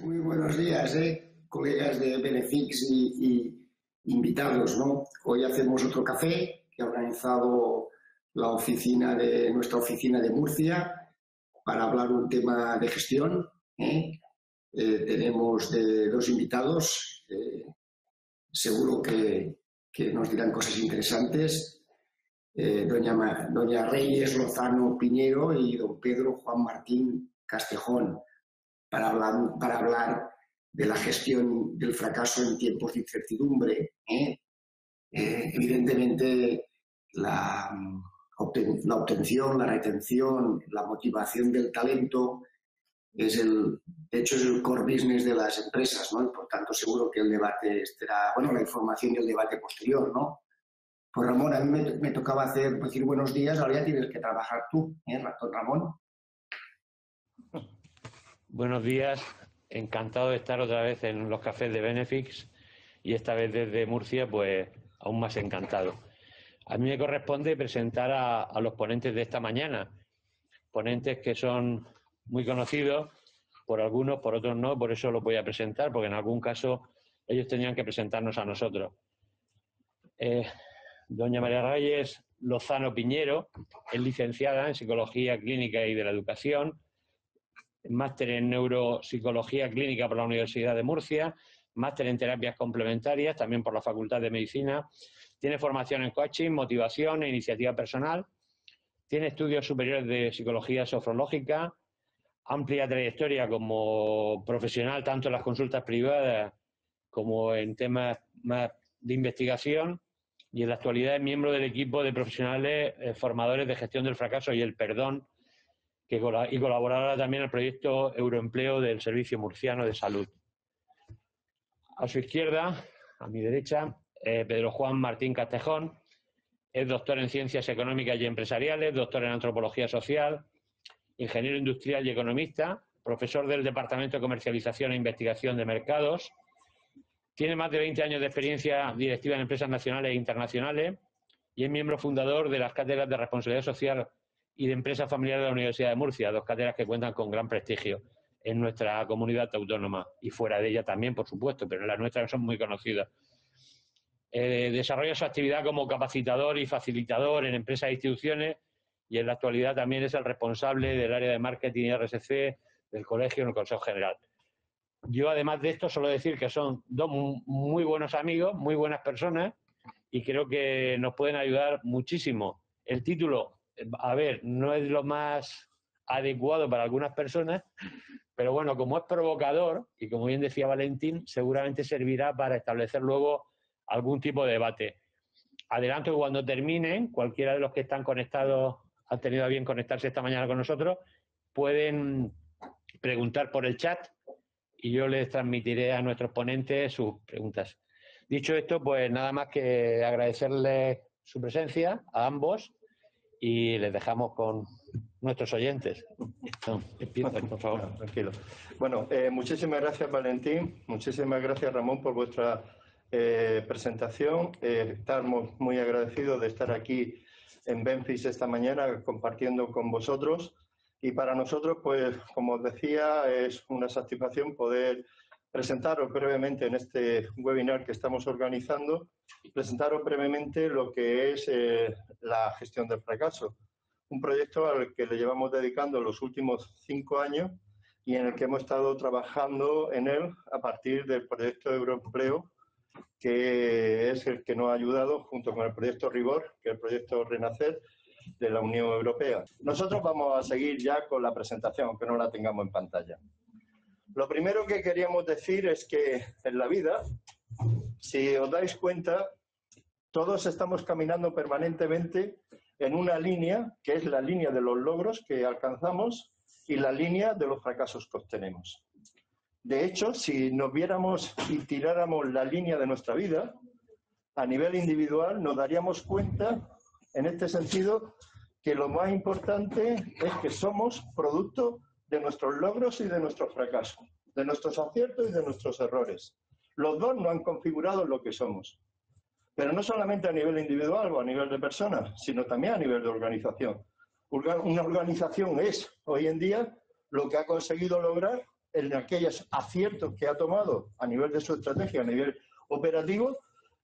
Muy buenos días, colegas de Benefix y invitados, ¿no? Hoy hacemos otro café que ha organizado nuestra oficina de Murcia para hablar un tema de gestión. Tenemos dos invitados, seguro que nos dirán cosas interesantes. Doña Reyes Lozano Piñero y don Pedro Juan Martín Castejón, para hablar de la gestión del fracaso en tiempos de incertidumbre. Evidentemente, la obtención, la retención, la motivación del talento es el core business de las empresas, ¿no? Y por tanto, seguro que el debate estará, la información y el debate posterior, ¿no? Pues Ramón, a mí me tocaba decir buenos días, ahora ya tienes que trabajar tú, don Ramón. Buenos días, encantado de estar otra vez en los cafés de Benefix y esta vez desde Murcia, pues aún más encantado. A mí me corresponde presentar a los ponentes de esta mañana, ponentes que son muy conocidos por algunos, por otros no, por eso los voy a presentar, porque en algún caso ellos tenían que presentarnos a nosotros. Doña María Reyes Lozano Piñero es licenciada en Psicología Clínica y de la Educación, máster en Neuropsicología Clínica por la Universidad de Murcia, máster en Terapias Complementarias, también por la Facultad de Medicina. Tiene formación en coaching, motivación e iniciativa personal. Tiene estudios superiores de Psicología Sofrológica, amplia trayectoria como profesional tanto en las consultas privadas como en temas más de investigación, y en la actualidad es miembro del equipo de profesionales formadores de gestión del fracaso y el perdón, y colaboradora también al proyecto Euroempleo del Servicio Murciano de Salud. A su izquierda, a mi derecha, Pedro Juan Martín Castejón, es doctor en Ciencias Económicas y Empresariales, doctor en Antropología Social, ingeniero industrial y economista, profesor del Departamento de Comercialización e Investigación de Mercados. Tiene más de 20 años de experiencia directiva en empresas nacionales e internacionales y es miembro fundador de las cátedras de Responsabilidad Social y de Empresas Familiares de la Universidad de Murcia, dos cátedras que cuentan con gran prestigio en nuestra comunidad autónoma y fuera de ella también, por supuesto, pero en las nuestras son muy conocidas. Desarrolla su actividad como capacitador y facilitador en empresas e instituciones y en la actualidad también es el responsable del área de marketing y RSC del colegio en el Consejo General. Yo, además de esto, suelo decir que son dos muy buenos amigos, muy buenas personas y creo que nos pueden ayudar muchísimo. El título, a ver, no es lo más adecuado para algunas personas, pero bueno, como es provocador y como bien decía Valentín, seguramente servirá para establecer luego algún tipo de debate. Adelanto que cuando terminen, cualquiera de los que están conectados, han tenido a bien conectarse esta mañana con nosotros, pueden preguntar por el chat y yo les transmitiré a nuestros ponentes sus preguntas. Dicho esto, pues nada más que agradecerles su presencia a ambos y les dejamos con nuestros oyentes. Empieza, por favor. Tranquilo. Bueno, muchísimas gracias, Valentín. Muchísimas gracias, Ramón, por vuestra presentación. Estamos muy agradecidos de estar aquí en Benefix esta mañana compartiendo con vosotros. Y para nosotros, pues, como os decía, es una satisfacción poder presentaros brevemente en este webinar que estamos organizando, presentaros brevemente lo que es la gestión del fracaso. Un proyecto al que le llevamos dedicando los últimos 5 años y en el que hemos estado trabajando en él a partir del proyecto Euroempleo, que es el que nos ha ayudado junto con el proyecto Rigor, que es el proyecto Renacer de la Unión Europea. Nosotros vamos a seguir ya con la presentación, aunque no la tengamos en pantalla. Lo primero que queríamos decir es que en la vida, si os dais cuenta, todos estamos caminando permanentemente en una línea, que es la línea de los logros que alcanzamos y la línea de los fracasos que obtenemos. De hecho, si nos viéramos y tiráramos la línea de nuestra vida, a nivel individual nos daríamos cuenta, en este sentido, que lo más importante es que somos producto de nuestros logros y de nuestros fracasos, de nuestros aciertos y de nuestros errores. Los dos nos han configurado lo que somos. Pero no solamente a nivel individual o a nivel de personas, sino también a nivel de organización. Una organización es, hoy en día, lo que ha conseguido lograr en aquellos aciertos que ha tomado a nivel de su estrategia, a nivel operativo,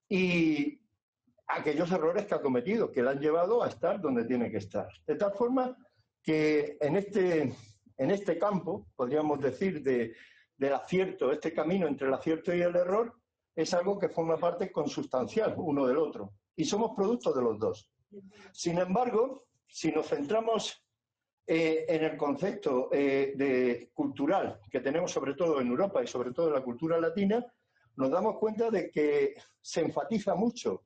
y aquellos errores que ha cometido, que le han llevado a estar donde tiene que estar. De tal forma que en este campo, podríamos decir, del acierto, este camino entre el acierto y el error, es algo que forma parte consustancial uno del otro. Y somos productos de los dos. Sin embargo, si nos centramos en el concepto cultural que tenemos sobre todo en Europa y sobre todo en la cultura latina, nos damos cuenta de que se enfatiza mucho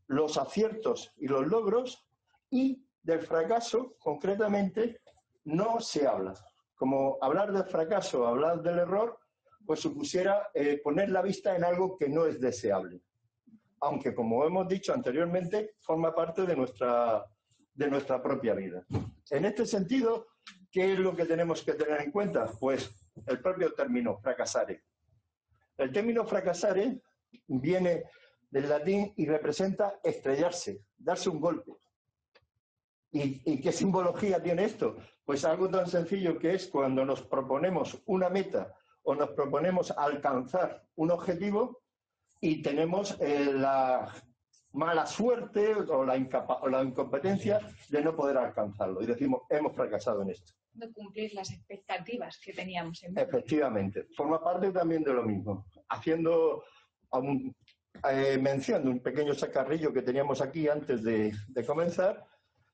los aciertos y los logros, y del fracaso, concretamente, no se habla. Como hablar del fracaso, hablar del error, pues supusiera poner la vista en algo que no es deseable. Aunque, como hemos dicho anteriormente, forma parte de nuestra propia vida. En este sentido, ¿qué es lo que tenemos que tener en cuenta? Pues el propio término fracasare. El término fracasare viene del latín y representa estrellarse, darse un golpe. ¿Y qué simbología tiene esto? Pues algo tan sencillo que es cuando nos proponemos una meta o nos proponemos alcanzar un objetivo y tenemos la mala suerte o la incompetencia de no poder alcanzarlo. Y decimos, hemos fracasado en esto. No cumplir las expectativas que teníamos en mente. Efectivamente. Forma parte también de lo mismo. Haciendo mención de un pequeño chacarrillo que teníamos aquí antes de comenzar,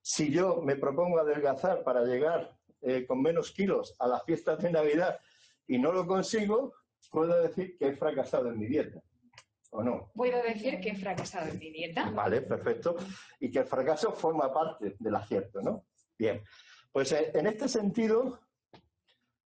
si yo me propongo adelgazar para llegar con menos kilos a las fiestas de Navidad y no lo consigo, puedo decir que he fracasado en mi dieta. ¿O no? Puedo decir que he fracasado en mi dieta. Vale, perfecto. Y que el fracaso forma parte del acierto, ¿no? Bien. Pues en este sentido,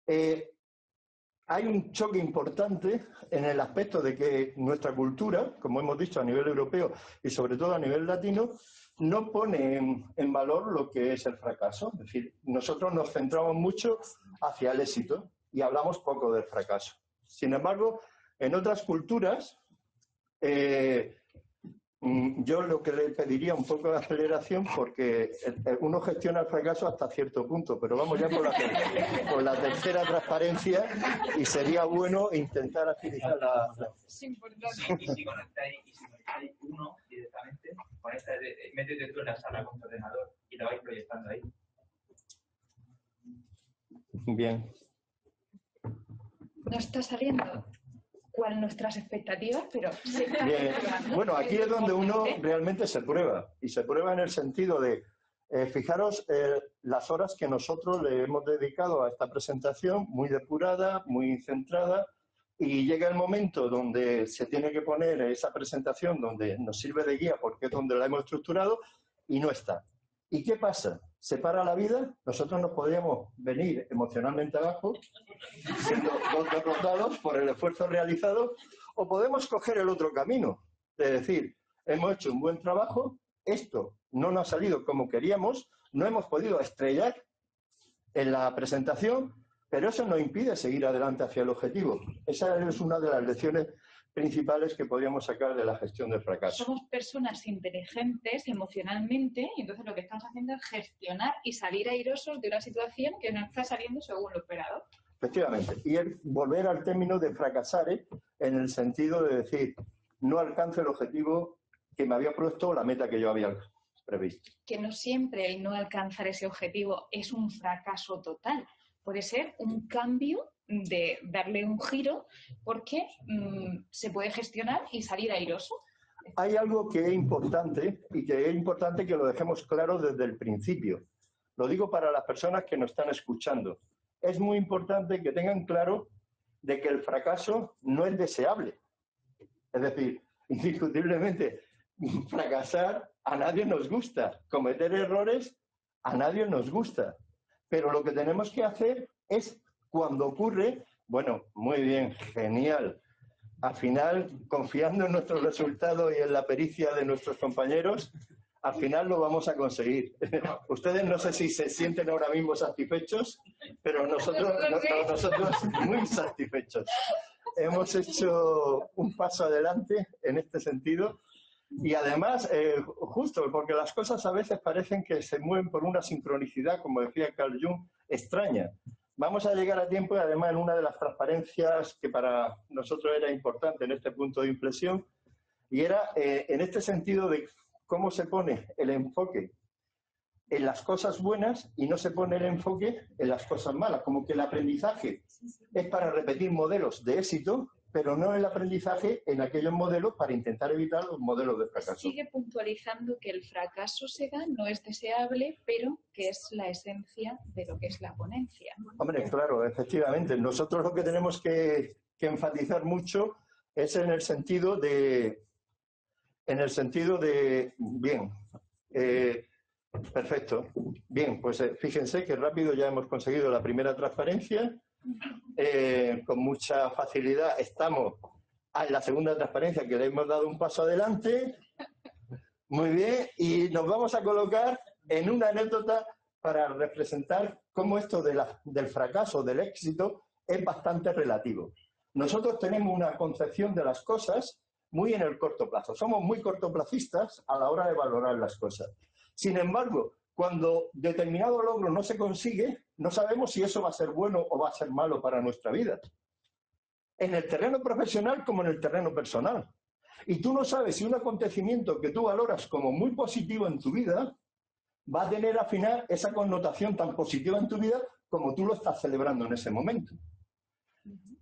hay un choque importante en el aspecto de que nuestra cultura, como hemos dicho a nivel europeo y sobre todo a nivel latino, no pone en valor lo que es el fracaso. Es decir, nosotros nos centramos mucho hacia el éxito y hablamos poco del fracaso. Sin embargo, en otras culturas, yo lo que le pediría un poco de aceleración, porque uno gestiona el fracaso hasta cierto punto, pero vamos ya por la tercera transparencia y sería bueno intentar agilizar la... Es importante. Y si conectáis uno directamente, métete tú en la sala con tu ordenador y lo vais proyectando ahí. Bien. No está saliendo cuál nuestras expectativas, pero... Bien. Bueno, aquí es donde uno realmente se prueba, y se prueba en el sentido de, fijaros las horas que nosotros le hemos dedicado a esta presentación, muy depurada, muy centrada, y llega el momento donde se tiene que poner esa presentación donde nos sirve de guía porque es donde la hemos estructurado y no está. ¿Y qué pasa? ¿Se para la vida? Nosotros nos podríamos venir emocionalmente abajo, siendo derrotados por el esfuerzo realizado, o podemos coger el otro camino, de decir, hemos hecho un buen trabajo, esto no nos ha salido como queríamos, no hemos podido estrellar en la presentación, pero eso no impide seguir adelante hacia el objetivo. Esa es una de las lecciones principales que podríamos sacar de la gestión del fracaso. Somos personas inteligentes emocionalmente y entonces lo que estamos haciendo es gestionar y salir airosos de una situación que no está saliendo según lo esperado. Efectivamente. Y volver al término de fracasar, en el sentido de decir, no alcanzo el objetivo que me había puesto o la meta que yo había previsto. Que no siempre el no alcanzar ese objetivo es un fracaso total. Puede ser un cambio de darle un giro porque se puede gestionar y salir airoso. Hay algo que es importante y que es importante que lo dejemos claro desde el principio. Lo digo para las personas que nos están escuchando. Es muy importante que tengan claro de que el fracaso no es deseable. Es decir, indiscutiblemente, fracasar a nadie nos gusta. Cometer errores a nadie nos gusta. Pero lo que tenemos que hacer es, cuando ocurre, bueno, muy bien, genial. Al final, confiando en nuestros resultados y en la pericia de nuestros compañeros, al final lo vamos a conseguir. Ustedes no sé si se sienten ahora mismo satisfechos, pero nosotros muy satisfechos. Hemos hecho un paso adelante en este sentido. Y además, justo porque las cosas a veces parecen que se mueven por una sincronicidad, como decía Carl Jung, extraña. Vamos a llegar a tiempo y además en una de las transparencias que para nosotros era importante en este punto de inflexión, y era en este sentido de cómo se pone el enfoque en las cosas buenas y no se pone el enfoque en las cosas malas. Como que el aprendizaje es para repetir modelos de éxito, pero no el aprendizaje en aquellos modelos para intentar evitar los modelos de fracaso. Sigue puntualizando que el fracaso se da, no es deseable, pero que es la esencia de lo que es la ponencia. Hombre, claro, efectivamente. Nosotros lo que tenemos que enfatizar mucho es en el sentido de bien, perfecto. Bien, pues fíjense que rápido ya hemos conseguido la primera transparencia. Con mucha facilidad estamos en la segunda transparencia, que le hemos dado un paso adelante. Muy bien, y nos vamos a colocar en una anécdota para representar cómo esto del fracaso, del éxito, es bastante relativo. Nosotros tenemos una concepción de las cosas muy en el corto plazo. Somos muy cortoplacistas a la hora de valorar las cosas. Sin embargo, cuando determinado logro no se consigue, no sabemos si eso va a ser bueno o va a ser malo para nuestra vida. En el terreno profesional como en el terreno personal. Y tú no sabes si un acontecimiento que tú valoras como muy positivo en tu vida va a tener al final esa connotación tan positiva en tu vida como tú lo estás celebrando en ese momento.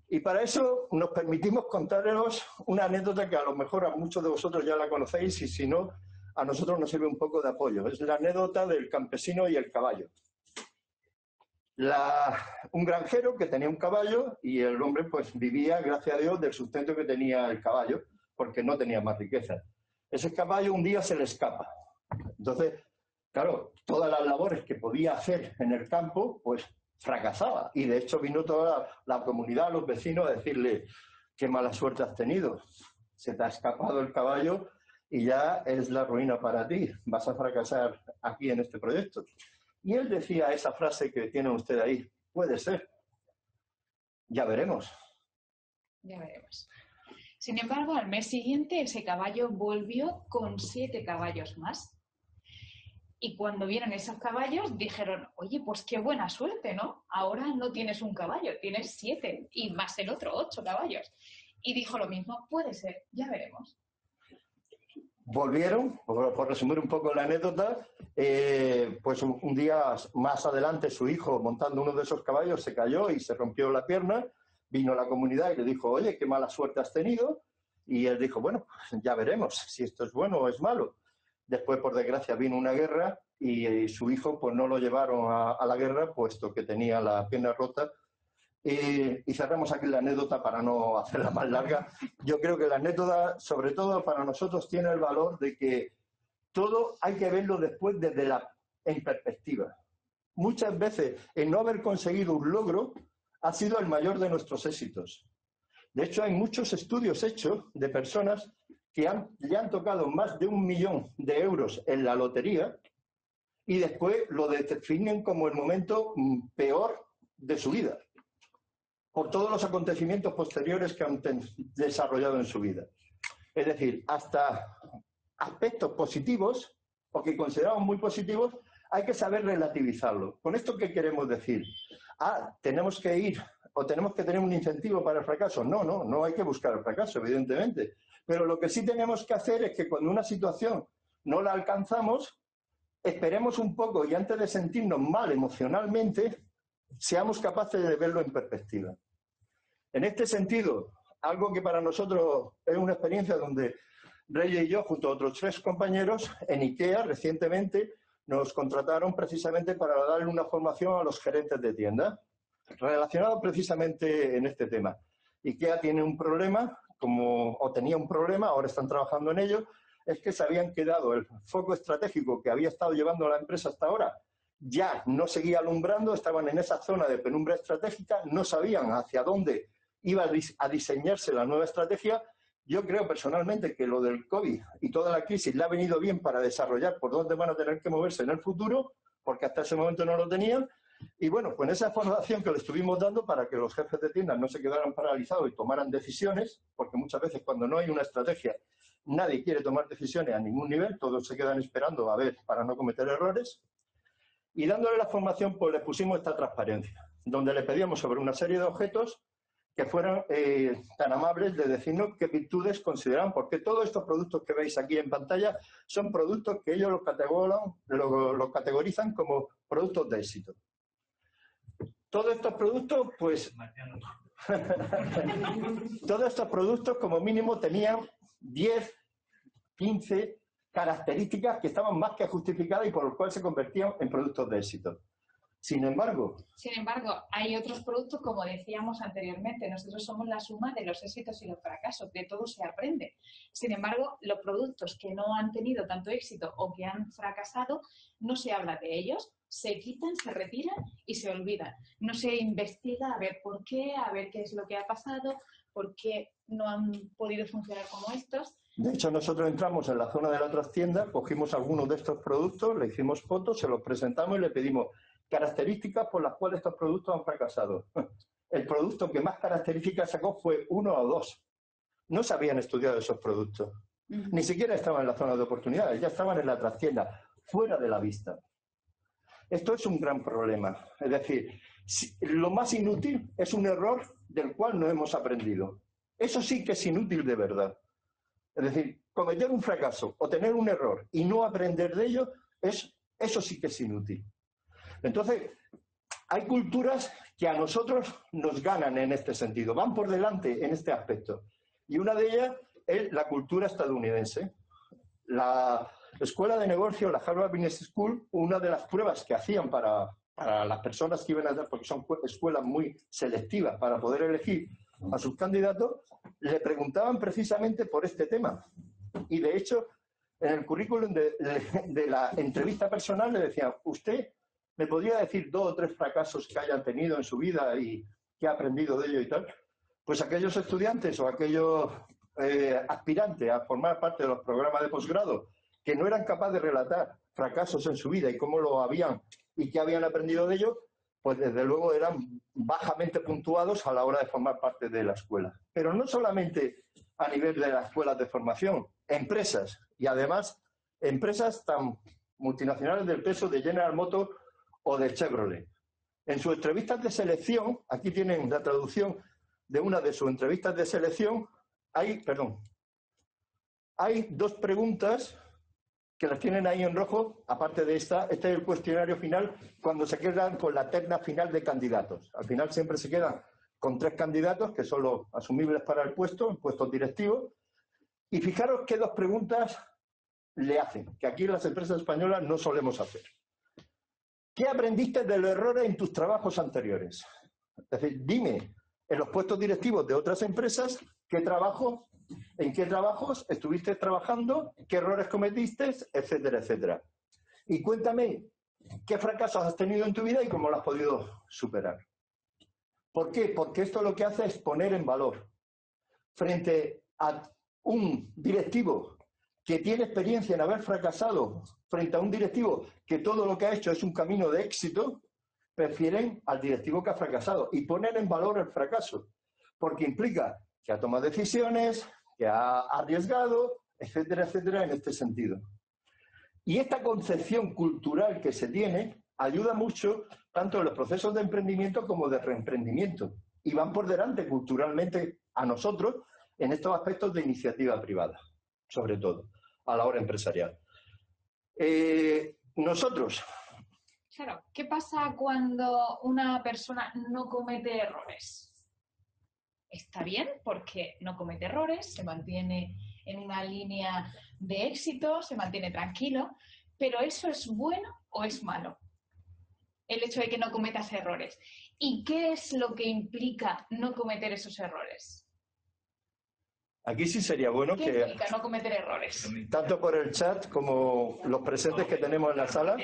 Y para eso nos permitimos contaros una anécdota que a lo mejor a muchos de vosotros ya la conocéis y si no, a nosotros nos sirve un poco de apoyo. Es la anécdota del campesino y el caballo. Un granjero que tenía un caballo y el hombre pues vivía, gracias a Dios, del sustento que tenía el caballo, porque no tenía más riqueza. Ese caballo un día se le escapa. Entonces, claro, todas las labores que podía hacer en el campo, pues fracasaba. Y de hecho vino toda la comunidad, los vecinos, a decirle, qué mala suerte has tenido. Se te ha escapado el caballo y ya es la ruina para ti. Vas a fracasar aquí en este proyecto. Y él decía esa frase que tiene usted ahí, puede ser. Ya veremos. Ya veremos. Sin embargo, al mes siguiente ese caballo volvió con 7 caballos más. Y cuando vieron esos caballos dijeron, oye, pues qué buena suerte, ¿no? Ahora no tienes un caballo, tienes 7 y más el otro, 8 caballos. Y dijo lo mismo, puede ser, ya veremos. Volvieron, por resumir un poco la anécdota, pues un día más adelante su hijo, montando uno de esos caballos, se cayó y se rompió la pierna. Vino a la comunidad y le dijo, oye, qué mala suerte has tenido. Y él dijo, bueno, pues ya veremos si esto es bueno o es malo. Después, por desgracia, vino una guerra y su hijo pues no lo llevaron a la guerra, puesto que tenía la pierna rota. Y cerramos aquí la anécdota para no hacerla más larga. Yo creo que la anécdota, sobre todo para nosotros, tiene el valor de que todo hay que verlo después en perspectiva. Muchas veces el no haber conseguido un logro ha sido el mayor de nuestros éxitos. De hecho, hay muchos estudios hechos de personas que le han tocado más de 1 millón de euros en la lotería y después lo definen como el momento peor de su vida, por todos los acontecimientos posteriores que han desarrollado en su vida. Es decir, hasta aspectos positivos, o que consideramos muy positivos, hay que saber relativizarlo. ¿Con esto qué queremos decir? Tenemos que ir o tenemos que tener un incentivo para el fracaso. No hay que buscar el fracaso, evidentemente. Pero lo que sí tenemos que hacer es que cuando una situación no la alcanzamos, esperemos un poco y antes de sentirnos mal emocionalmente, seamos capaces de verlo en perspectiva. En este sentido, algo que para nosotros es una experiencia donde Reyes y yo, junto a otros 3 compañeros, en IKEA recientemente nos contrataron precisamente para darle una formación a los gerentes de tienda, relacionado precisamente en este tema. IKEA tiene un problema, tenía un problema, ahora están trabajando en ello, es que se habían quedado el foco estratégico que había estado llevando la empresa hasta ahora, ya no seguía alumbrando, estaban en esa zona de penumbra estratégica, no sabían hacia dónde iba a diseñarse la nueva estrategia. Yo creo personalmente que lo del COVID y toda la crisis le ha venido bien para desarrollar por dónde van a tener que moverse en el futuro, porque hasta ese momento no lo tenían. Y bueno, con esa formación que le estuvimos dando para que los jefes de tiendas no se quedaran paralizados y tomaran decisiones, porque muchas veces cuando no hay una estrategia nadie quiere tomar decisiones a ningún nivel, todos se quedan esperando a ver para no cometer errores. Y dándole la formación, pues le pusimos esta transparencia. donde le pedíamos sobre una serie de objetos que fueran tan amables de decirnos qué virtudes consideraban, porque todos estos productos que veis aquí en pantalla son productos que ellos los categorizan como productos de éxito. Todos estos productos, pues, todos estos productos como mínimo tenían 10, 15 características que estaban más que justificadas y por lo cual se convertían en productos de éxito. Sin embargo, hay otros productos, como decíamos anteriormente, nosotros somos la suma de los éxitos y los fracasos, de todo se aprende. Sin embargo, los productos que no han tenido tanto éxito o que han fracasado, no se habla de ellos, se quitan, se retiran y se olvidan. No se investiga a ver por qué, a ver qué es lo que ha pasado, por qué no han podido funcionar como estos. De hecho, nosotros entramos en la zona de la trastienda, cogimos algunos de estos productos, le hicimos fotos, se los presentamos y le pedimos características por las cuales estos productos han fracasado. El producto que más características sacó fue 1 o 2. No se habían estudiado esos productos. Ni siquiera estaban en la zona de oportunidades, ya estaban en la trastienda, fuera de la vista. Esto es un gran problema. Es decir, lo más inútil es un error del cual no hemos aprendido. Eso sí que es inútil de verdad. Es decir, cometer un fracaso o tener un error y no aprender de ello, eso sí que es inútil. Entonces, hay culturas que a nosotros nos ganan en este sentido, van por delante en este aspecto. Y una de ellas es la cultura estadounidense. La Escuela de Negocios, la Harvard Business School, una de las pruebas que hacían para las personas que iban a dar, porque son escuelas muy selectivas para poder elegir a sus candidatos, le preguntaban precisamente por este tema. Y de hecho, en el currículum de la entrevista personal le decían, ¿usted me podría decir 2 o 3 fracasos que hayan tenido en su vida y que ha aprendido de ello y tal? Pues aquellos estudiantes o aquellos aspirantes a formar parte de los programas de posgrado que no eran capaces de relatar fracasos en su vida y cómo lo habían y qué habían aprendido de ello, pues desde luego eran bajamente puntuados a la hora de formar parte de la escuela. Pero no solamente a nivel de las escuelas de formación, empresas, y además empresas tan multinacionales del peso de General Motors o de Chevrolet. En sus entrevistas de selección, aquí tienen la traducción de una de sus entrevistas de selección, hay 2 preguntas que las tienen ahí en rojo, aparte de esta. Este es el cuestionario final, cuando se quedan con la terna final de candidatos. Al final siempre se quedan con 3 candidatos, que son los asumibles para el puesto, puestos directivos. Y fijaros qué 2 preguntas le hacen, que aquí en las empresas españolas no solemos hacer. ¿Qué aprendiste de los errores en tus trabajos anteriores? Es decir, dime, en los puestos directivos de otras empresas, en qué trabajos estuviste trabajando, qué errores cometiste, etcétera, etcétera. Y cuéntame qué fracasos has tenido en tu vida y cómo lo has podido superar. ¿Por qué? Porque esto lo que hace es poner en valor frente a un directivo que tiene experiencia en haber fracasado, frente a un directivo que todo lo que ha hecho es un camino de éxito, prefieren al directivo que ha fracasado y poner en valor el fracaso, porque implica que ha tomado decisiones, que ha arriesgado, etcétera, etcétera, en este sentido. Y esta concepción cultural que se tiene ayuda mucho tanto en los procesos de emprendimiento como de reemprendimiento y van por delante culturalmente a nosotros en estos aspectos de iniciativa privada, sobre todo, a la hora empresarial. Nosotros... Claro, ¿qué pasa cuando una persona no comete errores? Está bien porque no comete errores, se mantiene en una línea de éxito, se mantiene tranquilo, pero ¿eso es bueno o es malo? El hecho de que no cometas errores. ¿Y qué es lo que implica no cometer esos errores? Aquí sí sería bueno ¿Qué implica no cometer errores? Tanto por el chat como los presentes que tenemos en la sala.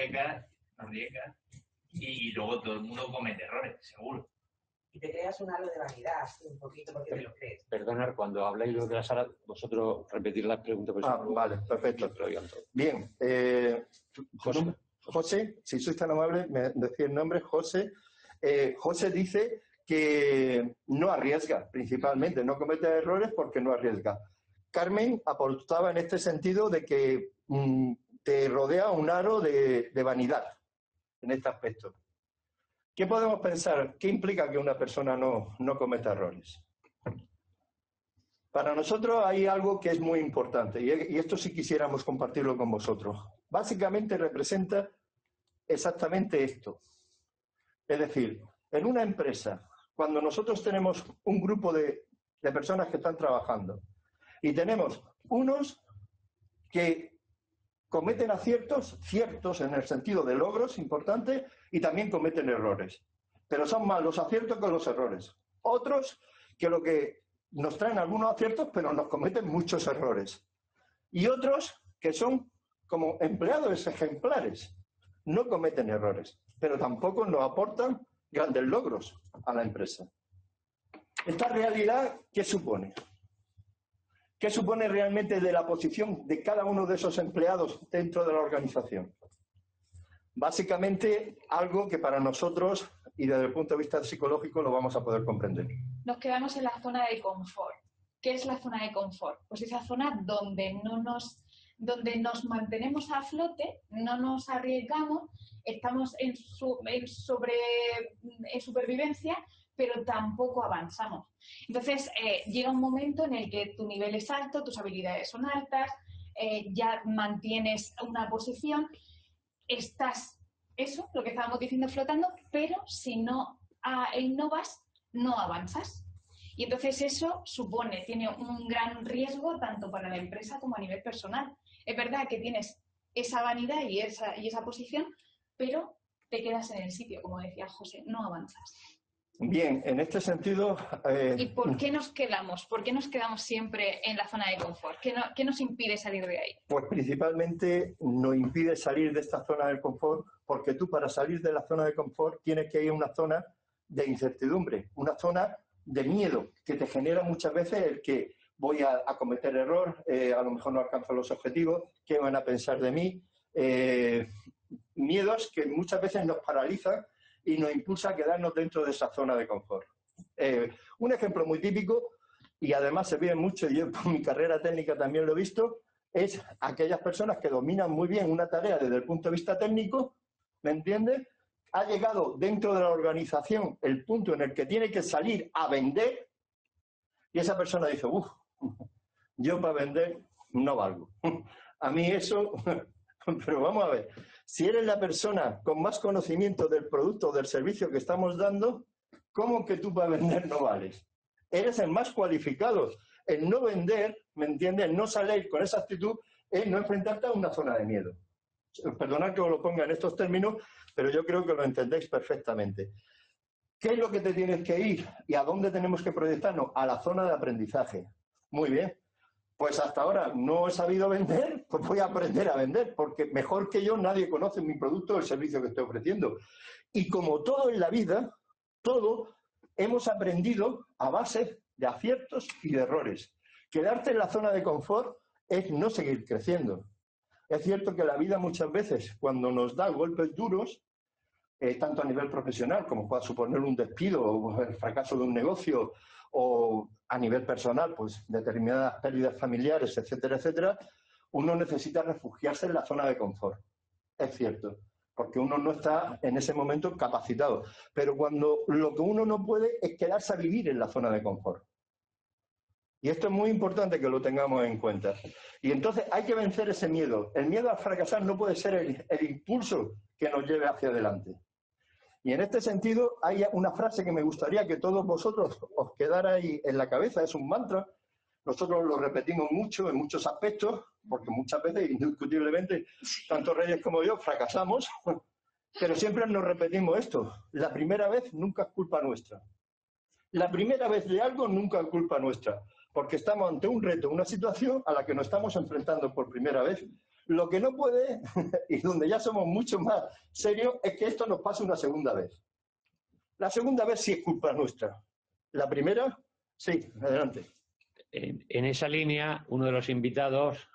Y luego todo el mundo comete errores, seguro. Y te creas un halo de vanidad, un poquito, porque te lo crees. Perdonad, cuando habláis de la sala, vosotros repetir las preguntas. Vale, perfecto. Bien. José, si sois tan amable, me decís el nombre, José. José dice que no arriesga, principalmente, no comete errores porque no arriesga. Carmen aportaba en este sentido de que te rodea un aro de vanidad en este aspecto. ¿Qué podemos pensar? ¿Qué implica que una persona no cometa errores? Para nosotros hay algo que es muy importante y esto sí quisiéramos compartirlo con vosotros. Básicamente representa exactamente esto. Es decir, en una empresa, cuando nosotros tenemos un grupo de personas que están trabajando y tenemos unos que cometen aciertos, ciertos en el sentido de logros importantes, y también cometen errores. Pero son más los aciertos que los errores. Otros que lo que nos traen algunos aciertos, pero nos cometen muchos errores. Y otros que son como empleados ejemplares. No cometen errores, pero tampoco nos aportan grandes logros a la empresa. Esta realidad, ¿qué supone? ¿Qué supone realmente de la posición de cada uno de esos empleados dentro de la organización? Básicamente, algo que para nosotros, y desde el punto de vista psicológico, lo vamos a poder comprender. Nos quedamos en la zona de confort. ¿Qué es la zona de confort? Pues esa zona donde nos mantenemos a flote, no nos arriesgamos, estamos en supervivencia, pero tampoco avanzamos. Entonces, llega un momento en el que tu nivel es alto, tus habilidades son altas, ya mantienes una posición, estás, eso, lo que estábamos diciendo, flotando, pero si no innovas, no avanzas. Y entonces eso tiene un gran riesgo tanto para la empresa como a nivel personal. Es verdad que tienes esa vanidad y esa posición, pero te quedas en el sitio, como decía José, no avanzas. Bien, en este sentido... ¿Y por qué nos quedamos? ¿Por qué nos quedamos siempre en la zona de confort? ¿Qué nos impide salir de ahí? Pues principalmente nos impide salir de esta zona de confort, porque tú para salir de la zona de confort tienes que ir a una zona de incertidumbre, una zona de miedo, que te genera muchas veces el que voy a cometer error, a lo mejor no alcanzo los objetivos, ¿qué van a pensar de mí? Miedos que muchas veces nos paralizan y nos impulsa a quedarnos dentro de esa zona de confort. Un ejemplo muy típico, y además se ve mucho, y yo por mi carrera técnica también lo he visto, es aquellas personas que dominan muy bien una tarea desde el punto de vista técnico, ¿me entiendes? Ha llegado dentro de la organización el punto en el que tiene que salir a vender y esa persona dice, yo para vender no valgo. A mí eso, pero vamos a ver, si eres la persona con más conocimiento del producto o del servicio que estamos dando, ¿cómo que tú para vender no vales? Eres el más cualificado. El no vender, ¿me entiendes? El no salir con esa actitud es no enfrentarte a una zona de miedo. Perdonad que os lo ponga en estos términos, pero yo creo que lo entendéis perfectamente. ¿Qué es lo que te tienes que ir y a dónde tenemos que proyectarnos? A la zona de aprendizaje. Muy bien. Pues hasta ahora no he sabido vender, pues voy a aprender a vender, porque mejor que yo nadie conoce mi producto o el servicio que estoy ofreciendo. Y como todo en la vida, todo hemos aprendido a base de aciertos y de errores. Quedarte en la zona de confort es no seguir creciendo. Es cierto que la vida muchas veces, cuando nos da golpes duros, tanto a nivel profesional como pueda suponer un despido o el fracaso de un negocio, o a nivel personal, pues determinadas pérdidas familiares, etcétera, etcétera, uno necesita refugiarse en la zona de confort. Es cierto, porque uno no está en ese momento capacitado. Pero cuando lo que uno no puede es quedarse a vivir en la zona de confort. Y esto es muy importante que lo tengamos en cuenta. Y entonces hay que vencer ese miedo. El miedo a fracasar no puede ser el impulso que nos lleve hacia adelante. Y en este sentido hay una frase que me gustaría que todos vosotros os quedara ahí en la cabeza, es un mantra. Nosotros lo repetimos mucho en muchos aspectos, porque muchas veces, indiscutiblemente, tanto Reyes como yo fracasamos, pero siempre nos repetimos esto. La primera vez nunca es culpa nuestra. La primera vez de algo nunca es culpa nuestra, porque estamos ante un reto, una situación a la que nos estamos enfrentando por primera vez. Lo que no puede, y donde ya somos mucho más serios, es que esto nos pase una segunda vez. La segunda vez sí es culpa nuestra. La primera, sí, adelante. En esa línea, uno de los invitados,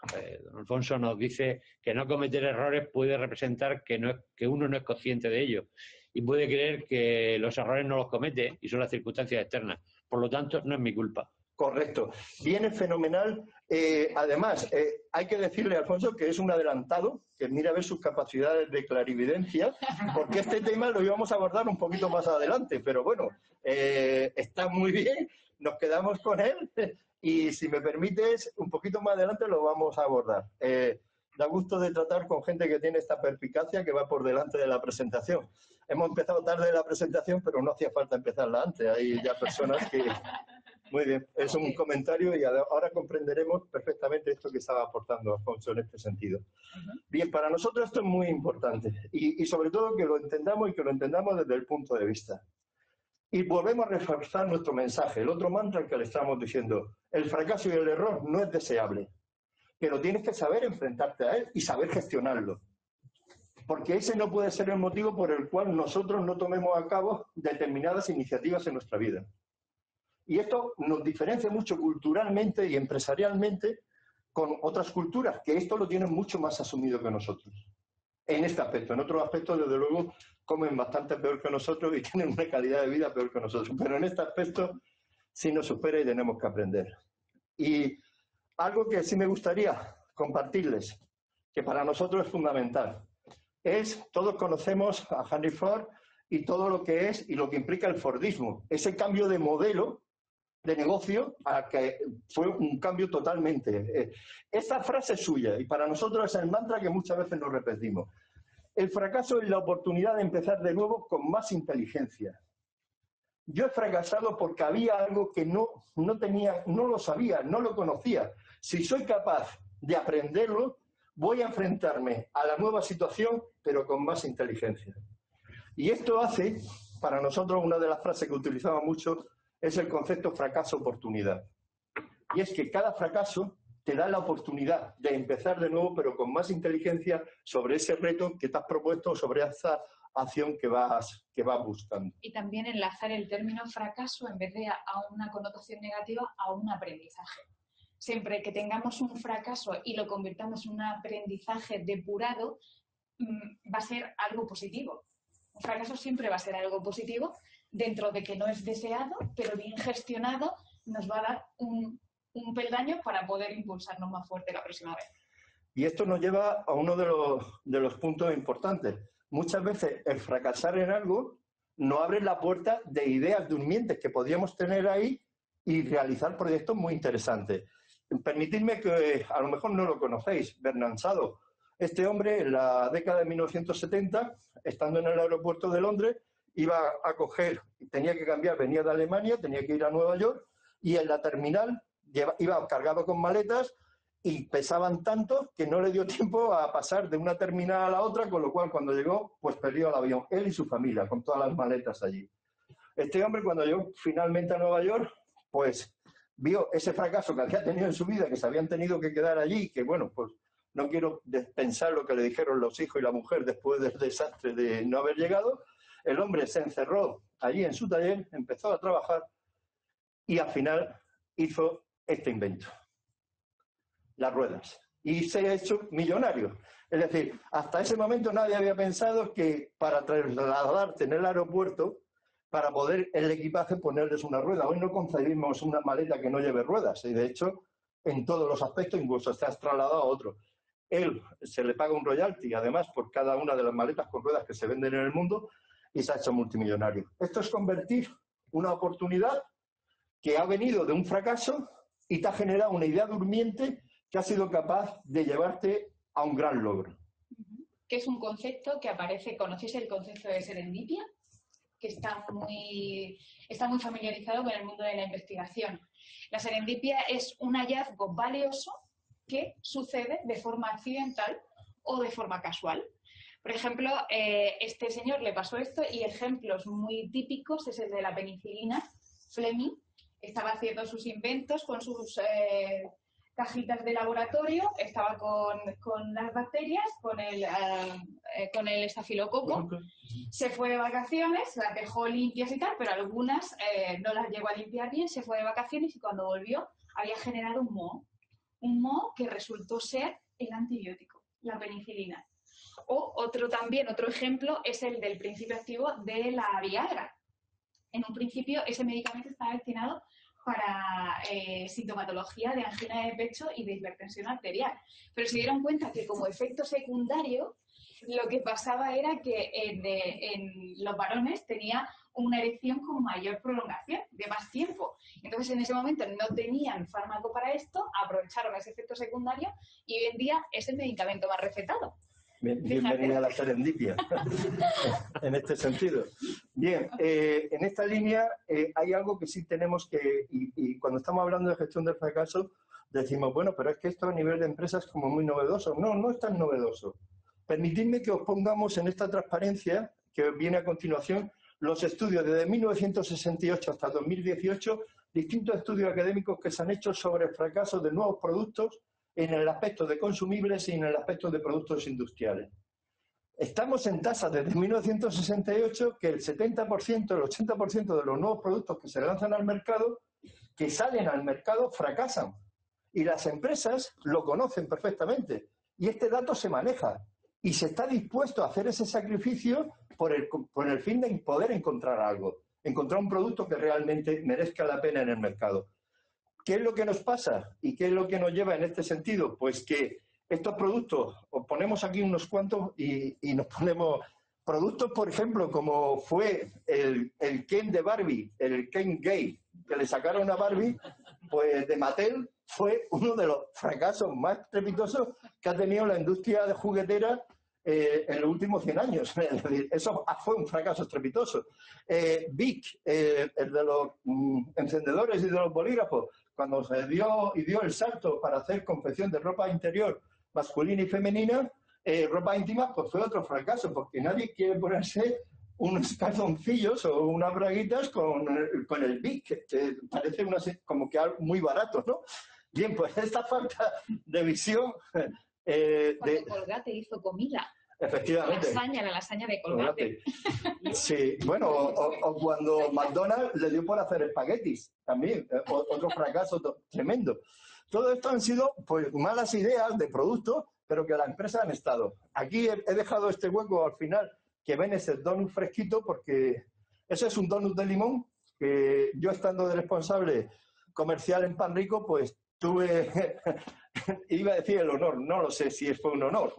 don Alfonso, nos dice que no cometer errores puede representar que uno no es consciente de ello y puede creer que los errores no los comete y son las circunstancias externas. Por lo tanto, no es mi culpa. Correcto. Viene fenomenal. Además, hay que decirle a Alfonso que es un adelantado, que mira a ver sus capacidades de clarividencia, porque este tema lo íbamos a abordar un poquito más adelante, pero bueno, está muy bien, nos quedamos con él y si me permites, un poquito más adelante lo vamos a abordar. Da gusto de tratar con gente que tiene esta perspicacia que va por delante de la presentación. Hemos empezado tarde la presentación, pero no hacía falta empezarla antes. Hay ya personas que... Muy bien, es un comentario y ahora comprenderemos perfectamente esto que estaba aportando Alfonso en este sentido. Bien, para nosotros esto es muy importante y sobre todo que lo entendamos y que lo entendamos desde el punto de vista. Y volvemos a reforzar nuestro mensaje, el otro mantra que le estamos diciendo. El fracaso y el error no es deseable, pero tienes que saber enfrentarte a él y saber gestionarlo. Porque ese no puede ser el motivo por el cual nosotros no tomemos a cabo determinadas iniciativas en nuestra vida. Y esto nos diferencia mucho culturalmente y empresarialmente con otras culturas, que esto lo tienen mucho más asumido que nosotros. En este aspecto. En otros aspectos, desde luego, comen bastante peor que nosotros y tienen una calidad de vida peor que nosotros. Pero en este aspecto sí nos supera y tenemos que aprender. Y algo que sí me gustaría compartirles, que para nosotros es fundamental, es, todos conocemos a Henry Ford y todo lo que es y lo que implica el Fordismo, ese cambio de modelo de negocio a que fue un cambio totalmente. Esta frase es suya y para nosotros es el mantra que muchas veces nos repetimos. El fracaso es la oportunidad de empezar de nuevo con más inteligencia. Yo he fracasado porque había algo que no lo sabía, no lo conocía. Si soy capaz de aprenderlo, voy a enfrentarme a la nueva situación, pero con más inteligencia. Y esto hace, para nosotros, una de las frases que utilizamos mucho es el concepto fracaso-oportunidad. Y es que cada fracaso te da la oportunidad de empezar de nuevo, pero con más inteligencia sobre ese reto que te has propuesto, sobre esa acción que vas buscando. Y también enlazar el término fracaso, en vez de a una connotación negativa, a un aprendizaje. Siempre que tengamos un fracaso y lo convirtamos en un aprendizaje depurado, va a ser algo positivo. Un fracaso siempre va a ser algo positivo, dentro de que no es deseado, pero bien gestionado nos va a dar un peldaño para poder impulsarnos más fuerte la próxima vez. Y esto nos lleva a uno de los puntos importantes. Muchas veces el fracasar en algo nos abre la puerta de ideas durmientes que podríamos tener ahí y realizar proyectos muy interesantes. Permitidme que a lo mejor no lo conocéis, Bernard Shadow. Este hombre, en la década de 1970, estando en el aeropuerto de Londres, iba a coger, tenía que cambiar, venía de Alemania, tenía que ir a Nueva York, y en la terminal iba cargado con maletas y pesaban tanto que no le dio tiempo a pasar de una terminal a la otra, con lo cual cuando llegó, pues perdió el avión, él y su familia, con todas las maletas allí. Este hombre, cuando llegó finalmente a Nueva York, pues vio ese fracaso que había tenido en su vida, que se habían tenido que quedar allí, que bueno, pues no quiero pensar lo que le dijeron los hijos y la mujer después del desastre de no haber llegado. El hombre se encerró allí en su taller, empezó a trabajar y al final hizo este invento, las ruedas, y se ha hecho millonario. Es decir, hasta ese momento nadie había pensado que para trasladarte en el aeropuerto, para poder el equipaje ponerles una rueda. Hoy no concebimos una maleta que no lleve ruedas y de hecho en todos los aspectos incluso se ha trasladado a otro. Él se le paga un royalty además por cada una de las maletas con ruedas que se venden en el mundo y se ha hecho multimillonario. Esto es convertir una oportunidad que ha venido de un fracaso y te ha generado una idea durmiente que ha sido capaz de llevarte a un gran logro. Que es un concepto que aparece, ¿conocéis el concepto de serendipia? Que está muy familiarizado con el mundo de la investigación. La serendipia es un hallazgo valioso que sucede de forma accidental o de forma casual. Por ejemplo, este señor le pasó esto y ejemplos muy típicos es el de la penicilina. Fleming estaba haciendo sus inventos con sus cajitas de laboratorio, estaba con las bacterias, con el estafilococo. Se fue de vacaciones, las dejó limpias y tal, pero algunas no las llegó a limpiar bien, se fue de vacaciones y cuando volvió había generado un moho que resultó ser el antibiótico, la penicilina. O otro ejemplo es el del principio activo de la Viagra. En un principio ese medicamento estaba destinado para sintomatología de angina de pecho y de hipertensión arterial. Pero se dieron cuenta que como efecto secundario lo que pasaba era que en los varones tenía una erección con mayor prolongación, de más tiempo. Entonces, en ese momento no tenían fármaco para esto, aprovecharon ese efecto secundario y hoy en día es el medicamento más recetado. Bienvenida a la serendipia, en este sentido. Bien, en esta línea hay algo que sí tenemos que, y cuando estamos hablando de gestión del fracaso, decimos, bueno, pero es que esto a nivel de empresas es como muy novedoso. No, no es tan novedoso. Permitidme que os pongamos en esta transparencia, que viene a continuación, los estudios desde 1968 hasta 2018, distintos estudios académicos que se han hecho sobre el fracaso de nuevos productos en el aspecto de consumibles y en el aspecto de productos industriales. Estamos en tasas desde 1968 que el 70%, el 80% de los nuevos productos que se lanzan al mercado, que salen al mercado, fracasan. Y las empresas lo conocen perfectamente. Y este dato se maneja. Y se está dispuesto a hacer ese sacrificio por el fin de poder encontrar algo. Encontrar un producto que realmente merezca la pena en el mercado. ¿Qué es lo que nos pasa? ¿Y qué es lo que nos lleva en este sentido? Pues que estos productos, os ponemos aquí unos cuantos y nos ponemos productos, por ejemplo, como fue el Ken de Barbie, el Ken gay, que le sacaron a Barbie, pues de Mattel, fue uno de los fracasos más estrepitosos que ha tenido la industria de juguetera en los últimos 100 años. Es decir, eso fue un fracaso estrepitoso. Bic, el de los encendedores y de los bolígrafos, cuando se dio el salto para hacer confección de ropa interior masculina y femenina, ropa íntima, pues fue otro fracaso, porque nadie quiere ponerse unos calzoncillos o unas braguitas con el Bic, que parece como que algo muy barato, ¿no? Bien, pues esta falta de visión... Cuando Colgate hizo comida. Efectivamente. La lasaña de Colgate. Sí, bueno, o cuando McDonald's le dio por hacer espaguetis, también, otro fracaso tremendo. Todo esto han sido pues malas ideas de productos, pero que las empresas han estado. Aquí he dejado este hueco al final, que ven ese donut fresquito, porque ese es un donut de limón, que yo estando de responsable comercial en Pan Rico, pues tuve... Iba a decir el honor, no lo sé si fue un honor.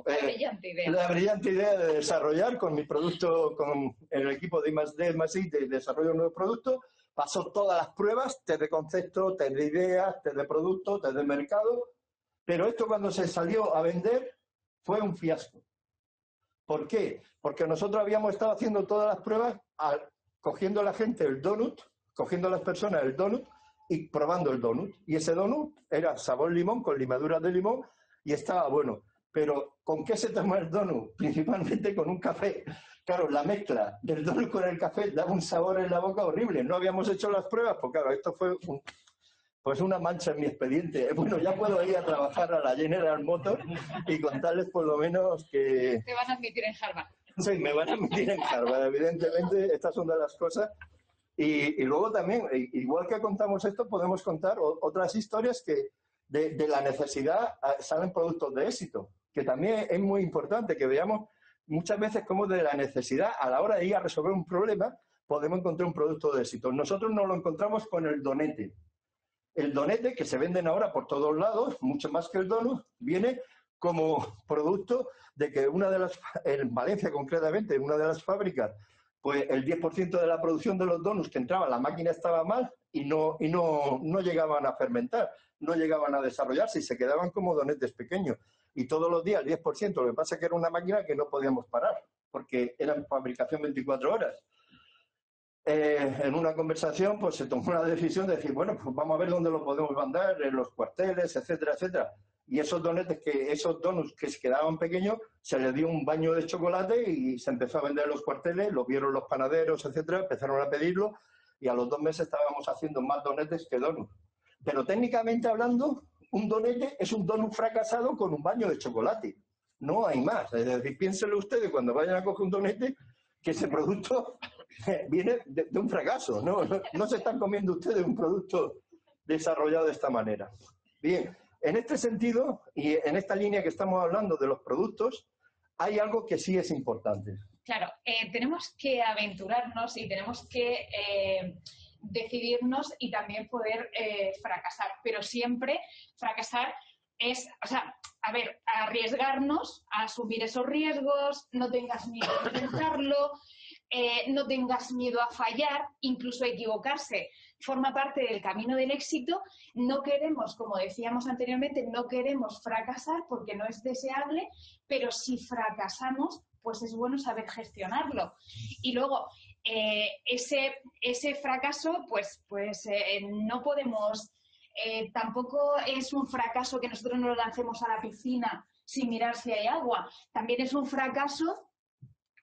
La brillante idea de desarrollar con mi producto, con el equipo de I+D+I de desarrollo de un nuevo producto. Pasó todas las pruebas, test de concepto, test de ideas, test de producto, test de mercado. Pero esto cuando se salió a vender fue un fiasco. ¿Por qué? Porque nosotros habíamos estado haciendo todas las pruebas cogiendo a la gente el donut, cogiendo a las personas el donut, y probando el donut. Y ese donut era sabor limón, con limaduras de limón, y estaba bueno. Pero ¿con qué se toma el donut? Principalmente con un café. Claro, la mezcla del donut con el café daba un sabor en la boca horrible. No habíamos hecho las pruebas, pues claro, esto fue pues una mancha en mi expediente. Bueno, ya puedo ir a trabajar a la General Motors y contarles por lo menos que... Te van a admitir en Harvard. Sí, me van a admitir en Harvard. Evidentemente, estas son de las cosas. Y luego también, igual que contamos esto, podemos contar otras historias que de la necesidad salen productos de éxito, que también es muy importante que veamos muchas veces cómo de la necesidad, a la hora de ir a resolver un problema, podemos encontrar un producto de éxito. Nosotros nos lo encontramos con el donete. El donete, que se venden ahora por todos lados, mucho más que el donut, viene como producto de que en Valencia concretamente, una de las fábricas, pues el 10% de la producción de los donuts que entraba, la máquina estaba mal y no llegaban a fermentar, no llegaban a desarrollarse y se quedaban como donetes pequeños. Y todos los días el 10%, lo que pasa es que era una máquina que no podíamos parar, porque era en fabricación 24 horas. En una conversación pues se tomó la decisión de decir, bueno, pues vamos a ver dónde lo podemos mandar, en los cuarteles, etcétera, etcétera. Y esos donuts que se quedaban pequeños, se les dio un baño de chocolate y se empezó a vender en los cuarteles, lo vieron los panaderos, etcétera, empezaron a pedirlo y a los 2 meses estábamos haciendo más donetes que donuts. Pero técnicamente hablando, un donete es un donut fracasado con un baño de chocolate. No hay más. Es decir, piénsenlo ustedes cuando vayan a coger un donete, que ese producto viene de un fracaso. No se están comiendo ustedes un producto desarrollado de esta manera. Bien. En este sentido, y en esta línea que estamos hablando de los productos, hay algo que sí es importante. Claro, tenemos que aventurarnos y tenemos que decidirnos y también poder fracasar. Pero siempre fracasar es, o sea, a ver, arriesgarnos a asumir esos riesgos, no tengas miedo a intentarlo, no tengas miedo a fallar, incluso a equivocarse. Forma parte del camino del éxito. No queremos, como decíamos anteriormente, no queremos fracasar porque no es deseable, pero si fracasamos, pues es bueno saber gestionarlo. Y luego, ese fracaso, pues no podemos... tampoco es un fracaso que nosotros nos lancemos a la piscina sin mirar si hay agua. También es un fracaso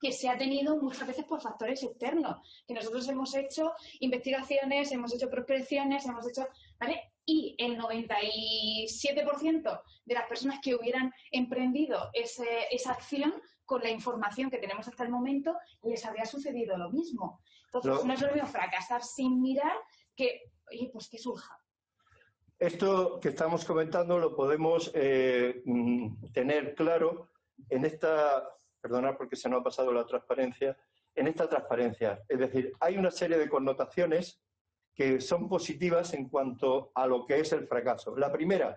que se ha tenido muchas veces por factores externos, que nosotros hemos hecho investigaciones, hemos hecho prospecciones, hemos hecho, ¿vale? Y el 97% de las personas que hubieran emprendido esa acción, con la información que tenemos hasta el momento, les habría sucedido lo mismo. Entonces, no es lo mismo fracasar sin mirar que, oye, pues que surja. Esto que estamos comentando lo podemos tener claro en esta... Perdonad porque se nos ha pasado la transparencia. En esta transparencia, es decir, hay una serie de connotaciones que son positivas en cuanto a lo que es el fracaso. La primera,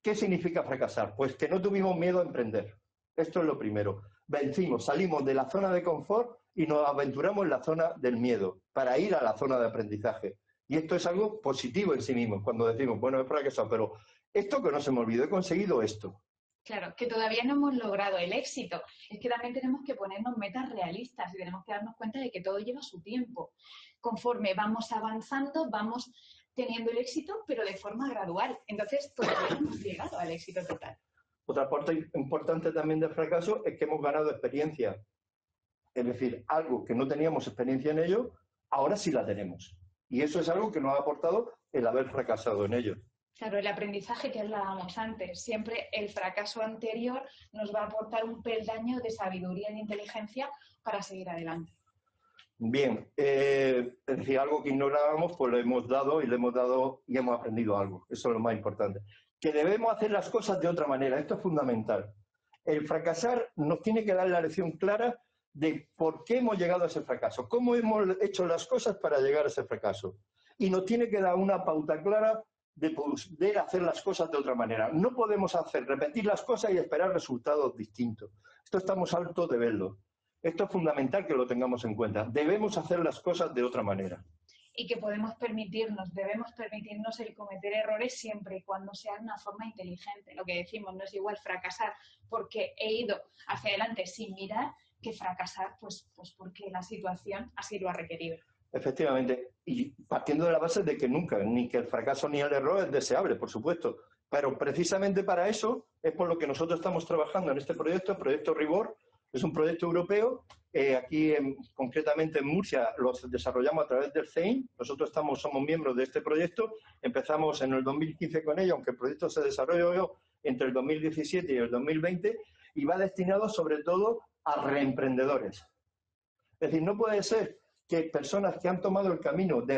¿qué significa fracasar? Pues que no tuvimos miedo a emprender. Esto es lo primero. Vencimos, salimos de la zona de confort y nos aventuramos en la zona del miedo para ir a la zona de aprendizaje. Y esto es algo positivo en sí mismo, cuando decimos, bueno, he fracasado, pero esto que no se me olvidó, he conseguido esto. Claro, que todavía no hemos logrado el éxito. Es que también tenemos que ponernos metas realistas y tenemos que darnos cuenta de que todo lleva su tiempo. Conforme vamos avanzando, vamos teniendo el éxito, pero de forma gradual. Entonces, todavía no hemos llegado al éxito total. Otra parte importante también del fracaso es que hemos ganado experiencia. Es decir, algo que no teníamos experiencia en ello, ahora sí la tenemos. Y eso es algo que nos ha aportado el haber fracasado en ello. Claro, el aprendizaje que hablábamos antes. Siempre el fracaso anterior nos va a aportar un peldaño de sabiduría y de inteligencia para seguir adelante. Bien, es decir, algo que ignorábamos, pues lo hemos dado y hemos aprendido algo. Eso es lo más importante. Que debemos hacer las cosas de otra manera. Esto es fundamental. El fracasar nos tiene que dar la lección clara de por qué hemos llegado a ese fracaso, cómo hemos hecho las cosas para llegar a ese fracaso. Y nos tiene que dar una pauta clara de poder hacer las cosas de otra manera. No podemos repetir las cosas y esperar resultados distintos. Esto estamos hartos de verlo. Esto es fundamental que lo tengamos en cuenta. Debemos hacer las cosas de otra manera. Y que debemos permitirnos el cometer errores siempre y cuando sea de una forma inteligente. Lo que decimos, no es igual fracasar porque he ido hacia adelante sin mirar que fracasar pues porque la situación así lo ha requerido. Efectivamente, y partiendo de la base de que nunca, ni que el fracaso ni el error es deseable, por supuesto, pero precisamente para eso es por lo que nosotros estamos trabajando en este proyecto, el proyecto RIBOR. Es un proyecto europeo, aquí concretamente en Murcia lo desarrollamos a través del CEIN. Nosotros somos miembros de este proyecto, empezamos en el 2015 con ello, aunque el proyecto se desarrolló entre el 2017 y el 2020, y va destinado sobre todo a reemprendedores. Es decir, no puede ser que personas que han tomado el camino de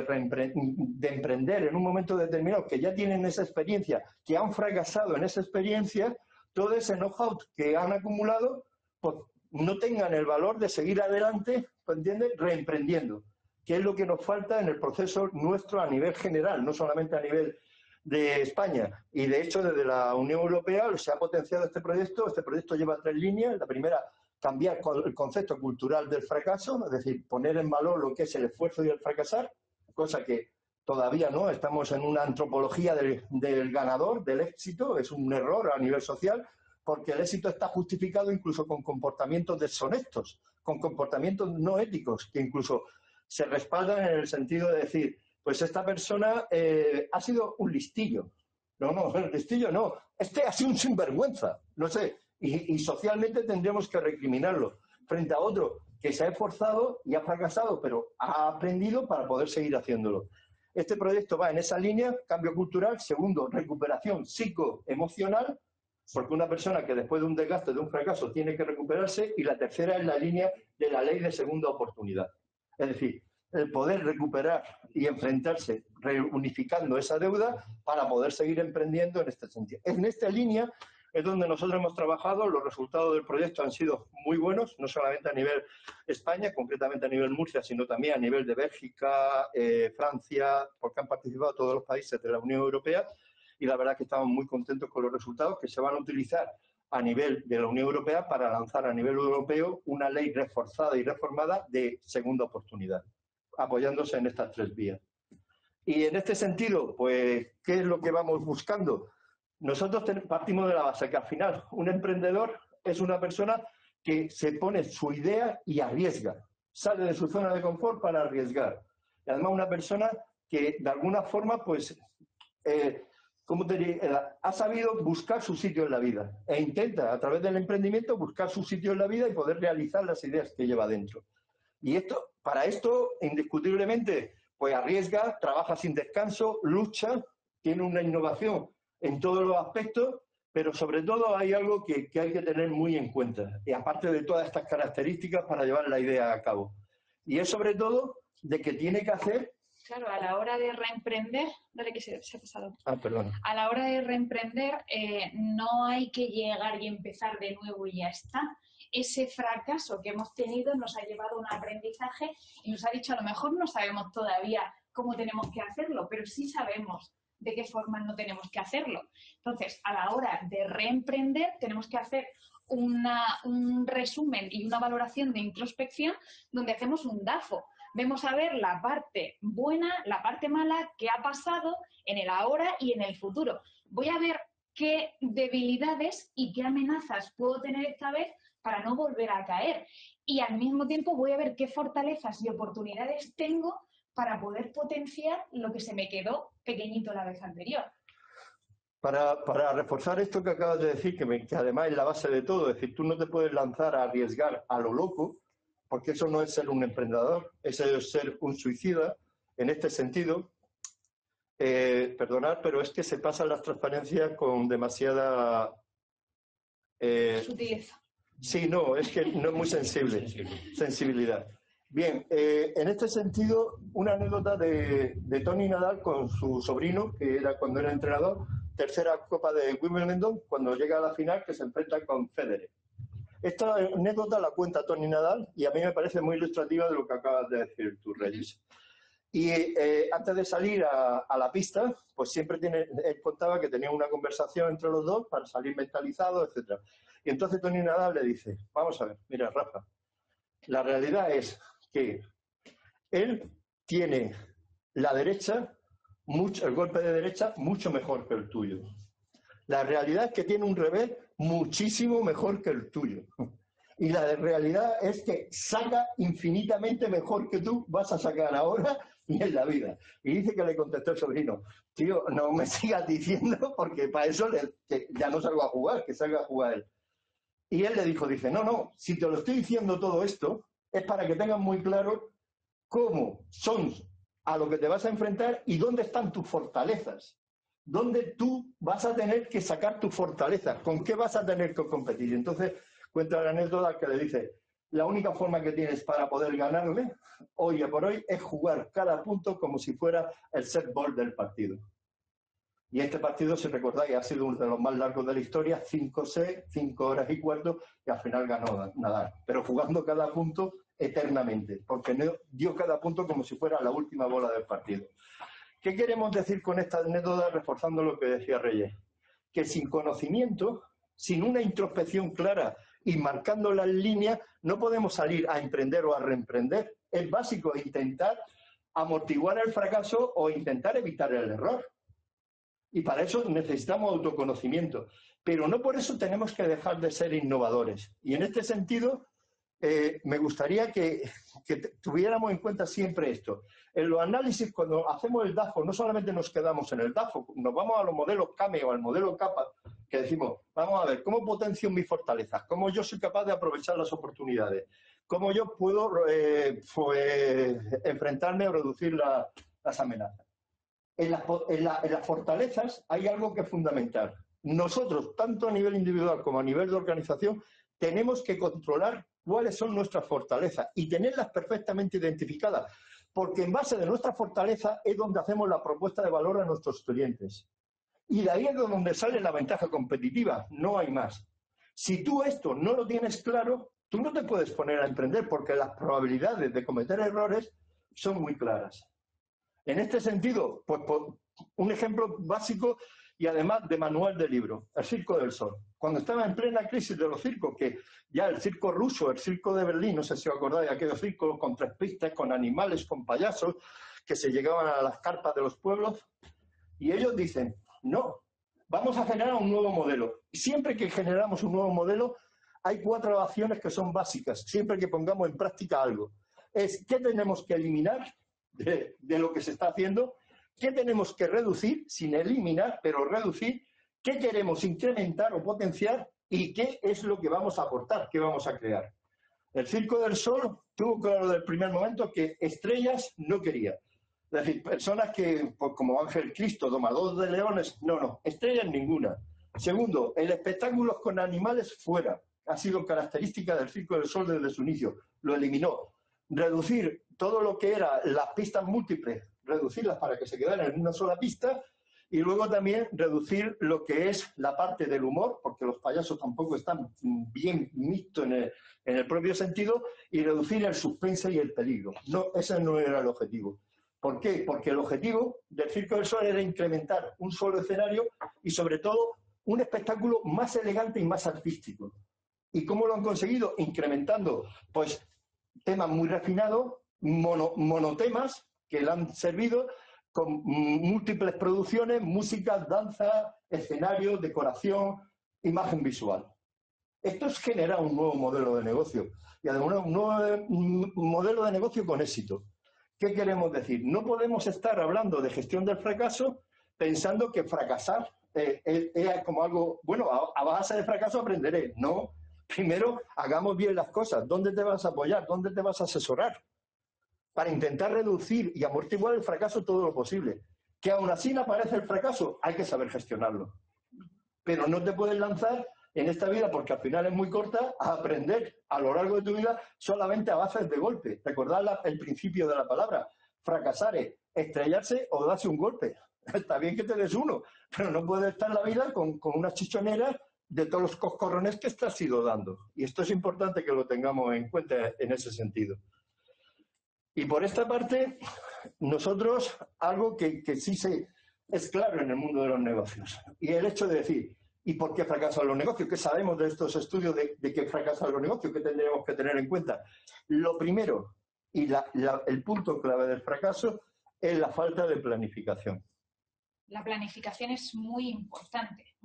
emprender en un momento determinado, que ya tienen esa experiencia, que han fracasado en esa experiencia, todo ese know-how que han acumulado, pues no tengan el valor de seguir adelante, ¿entiendes?, reemprendiendo, que es lo que nos falta en el proceso nuestro a nivel general, no solamente a nivel de España. Y de hecho, desde la Unión Europea se ha potenciado este proyecto. Este proyecto lleva 3 líneas. La primera, cambiar el concepto cultural del fracaso, es decir, poner en valor lo que es el esfuerzo y el fracasar, cosa que todavía no, estamos en una antropología del ganador, del éxito, es un error a nivel social, porque el éxito está justificado incluso con comportamientos deshonestos, con comportamientos no éticos, que incluso se respaldan en el sentido de decir, pues esta persona ha sido un listillo. No, el listillo no, este ha sido un sinvergüenza, no sé, y socialmente tendríamos que recriminarlo frente a otro que se ha esforzado y ha fracasado, pero ha aprendido para poder seguir haciéndolo. Este proyecto va en esa línea, cambio cultural. Segundo, recuperación psicoemocional, porque una persona que después de un desgaste, de un fracaso, tiene que recuperarse. Y la tercera es la línea de la ley de segunda oportunidad. Es decir, el poder recuperar y enfrentarse reunificando esa deuda para poder seguir emprendiendo en este sentido. En esta línea, es donde nosotros hemos trabajado. Los resultados del proyecto han sido muy buenos, no solamente a nivel España, concretamente a nivel Murcia, sino también a nivel de Bélgica, Francia, porque han participado todos los países de la Unión Europea, y la verdad es que estamos muy contentos con los resultados que se van a utilizar a nivel de la Unión Europea para lanzar a nivel europeo una ley reforzada y reformada de segunda oportunidad, apoyándose en estas 3 vías. Y en este sentido, pues, ¿qué es lo que vamos buscando? Nosotros partimos de la base que al final un emprendedor es una persona que se pone su idea y arriesga, sale de su zona de confort para arriesgar. Y además una persona que de alguna forma, pues, ¿cómo te diría? Ha sabido buscar su sitio en la vida e intenta a través del emprendimiento buscar su sitio en la vida y poder realizar las ideas que lleva dentro. Y para esto, indiscutiblemente, pues arriesga, trabaja sin descanso, lucha, tiene una innovación en todos los aspectos, pero sobre todo hay algo que hay que tener muy en cuenta, y aparte de todas estas características para llevar la idea a cabo. Y es sobre todo de que tiene que hacer... Claro, a la hora de reemprender, dale que se ha pasado. Perdón. A la hora de reemprender no hay que llegar y empezar de nuevo y ya está. Ese fracaso que hemos tenido nos ha llevado a un aprendizaje y nos ha dicho, a lo mejor no sabemos todavía cómo tenemos que hacerlo, pero sí sabemos de qué forma no tenemos que hacerlo. Entonces, a la hora de reemprender, tenemos que hacer un resumen y una valoración de introspección donde hacemos un DAFO. Vemos a ver la parte buena, la parte mala, qué ha pasado en el ahora y en el futuro. Voy a ver qué debilidades y qué amenazas puedo tener esta vez para no volver a caer. Y al mismo tiempo voy a ver qué fortalezas y oportunidades tengo para poder potenciar lo que se me quedó pequeñito la vez anterior. Para reforzar esto que acabas de decir, que además es la base de todo, es decir, tú no te puedes lanzar a arriesgar a lo loco, porque eso no es ser un emprendedor, eso es ser un suicida. En este sentido, perdonad, pero es que se pasan las transparencias con demasiada... Sutileza. Sí, no, es que no es muy sensible. Sensibilidad. Bien, en este sentido, una anécdota de Tony Nadal con su sobrino, que era cuando era entrenador, tercera Copa de Wimbledon, cuando llega a la final, que se enfrenta con Federer. Esta anécdota la cuenta Tony Nadal y a mí me parece muy ilustrativa de lo que acabas de decir tú, Reyes. Y antes de salir a la pista, pues siempre él contaba que tenía una conversación entre los dos para salir mentalizado, etc. Y entonces Tony Nadal le dice, vamos a ver, mira, Rafa, la realidad es que él tiene la derecha, el golpe de derecha, mucho mejor que el tuyo. La realidad es que tiene un revés muchísimo mejor que el tuyo. Y la realidad es que saca infinitamente mejor que tú vas a sacar ahora y en la vida. Y dice que le contestó el sobrino, tío, no me sigas diciendo porque para eso ya no salgo a jugar, que salga a jugar él. Y él le dijo, no, si te lo estoy diciendo todo esto, es para que tengas muy claro cómo son a lo que te vas a enfrentar y dónde están tus fortalezas. Dónde tú vas a tener que sacar tus fortalezas, con qué vas a tener que competir. Y entonces cuenta la anécdota que le dice, la única forma que tienes para poder ganarle, hoy por hoy, es jugar cada punto como si fuera el set ball del partido. Y este partido, si recordáis, ha sido uno de los más largos de la historia, 5 sets, 5 horas y cuarto, y al final ganó Nadal. Pero jugando cada punto eternamente, porque dio cada punto como si fuera la última bola del partido. ¿Qué queremos decir con esta anécdota, reforzando lo que decía Reyes? Que sin conocimiento, sin una introspección clara y marcando las líneas, no podemos salir a emprender o a reemprender. Es básico intentar amortiguar el fracaso o intentar evitar el error. Y para eso necesitamos autoconocimiento. Pero no por eso tenemos que dejar de ser innovadores. Y en este sentido, me gustaría que tuviéramos en cuenta siempre esto. En los análisis, cuando hacemos el DAFO, no solamente nos quedamos en el DAFO, nos vamos a los modelos CAME o al modelo CAPA, que decimos, vamos a ver, ¿cómo potencio mis fortalezas? ¿Cómo yo soy capaz de aprovechar las oportunidades? ¿Cómo yo puedo enfrentarme o reducir las amenazas? En las fortalezas hay algo que es fundamental. Nosotros, tanto a nivel individual como a nivel de organización, tenemos que controlar cuáles son nuestras fortalezas y tenerlas perfectamente identificadas, porque en base de nuestra fortaleza es donde hacemos la propuesta de valor a nuestros clientes. Y de ahí es de donde sale la ventaja competitiva, no hay más. Si tú esto no lo tienes claro, tú no te puedes poner a emprender porque las probabilidades de cometer errores son muy claras. En este sentido, pues un ejemplo básico y además de manual de libro, el Circo del Sol. Cuando estaba en plena crisis de los circos, que ya el circo ruso, el circo de Berlín, no sé si os acordáis de aquellos circos con 3 pistas, con animales, con payasos, que se llegaban a las carpas de los pueblos, y ellos dicen, no, vamos a generar un nuevo modelo. Y siempre que generamos un nuevo modelo, hay 4 acciones que son básicas, siempre que pongamos en práctica algo. Es qué tenemos que eliminar de lo que se está haciendo, qué tenemos que reducir, sin eliminar, pero reducir, qué queremos incrementar o potenciar y qué es lo que vamos a aportar, qué vamos a crear. El Circo del Sol tuvo claro desde el primer momento que estrellas no quería. Es decir, personas que, pues, como Ángel Cristo, domador de leones, no, estrellas ninguna. Segundo, el espectáculo con animales fuera. Ha sido característica del Circo del Sol desde su inicio. Lo eliminó. Reducir todo lo que era las pistas múltiples, reducirlas para que se quedaran en una sola pista, y luego también reducir lo que es la parte del humor, porque los payasos tampoco están bien mixtos en el propio sentido, y reducir el suspense y el peligro. No, ese no era el objetivo. ¿Por qué? Porque el objetivo del Circo del Sol era incrementar un solo escenario y, sobre todo, un espectáculo más elegante y más artístico. ¿Y cómo lo han conseguido? Incrementando, pues, temas muy refinados, monotemas que le han servido con múltiples producciones, música, danza, escenario, decoración, imagen visual. Esto es generar un nuevo modelo de negocio y además un nuevo modelo de negocio con éxito. ¿Qué queremos decir? No podemos estar hablando de gestión del fracaso pensando que fracasar es como algo, bueno, a base de fracaso aprenderé. No, primero hagamos bien las cosas. ¿Dónde te vas a apoyar? ¿Dónde te vas a asesorar? Para intentar reducir y amortiguar el fracaso todo lo posible. Que aún así no aparece el fracaso, hay que saber gestionarlo. Pero no te puedes lanzar en esta vida, porque al final es muy corta, a aprender a lo largo de tu vida solamente a base de golpe. Recordad el principio de la palabra. Fracasar es estrellarse o darse un golpe. Está bien que te des uno, pero no puedes estar la vida con unas chichoneras de todos los coscorrones que te has ido dando. Y esto es importante que lo tengamos en cuenta en ese sentido. Y por esta parte, nosotros, algo que sí es claro en el mundo de los negocios, y el hecho de decir, ¿y por qué fracasan los negocios? ¿Qué sabemos de estos estudios de que fracasan los negocios? ¿Qué tendríamos que tener en cuenta? Lo primero, y el punto clave del fracaso, es la falta de planificación. La planificación es muy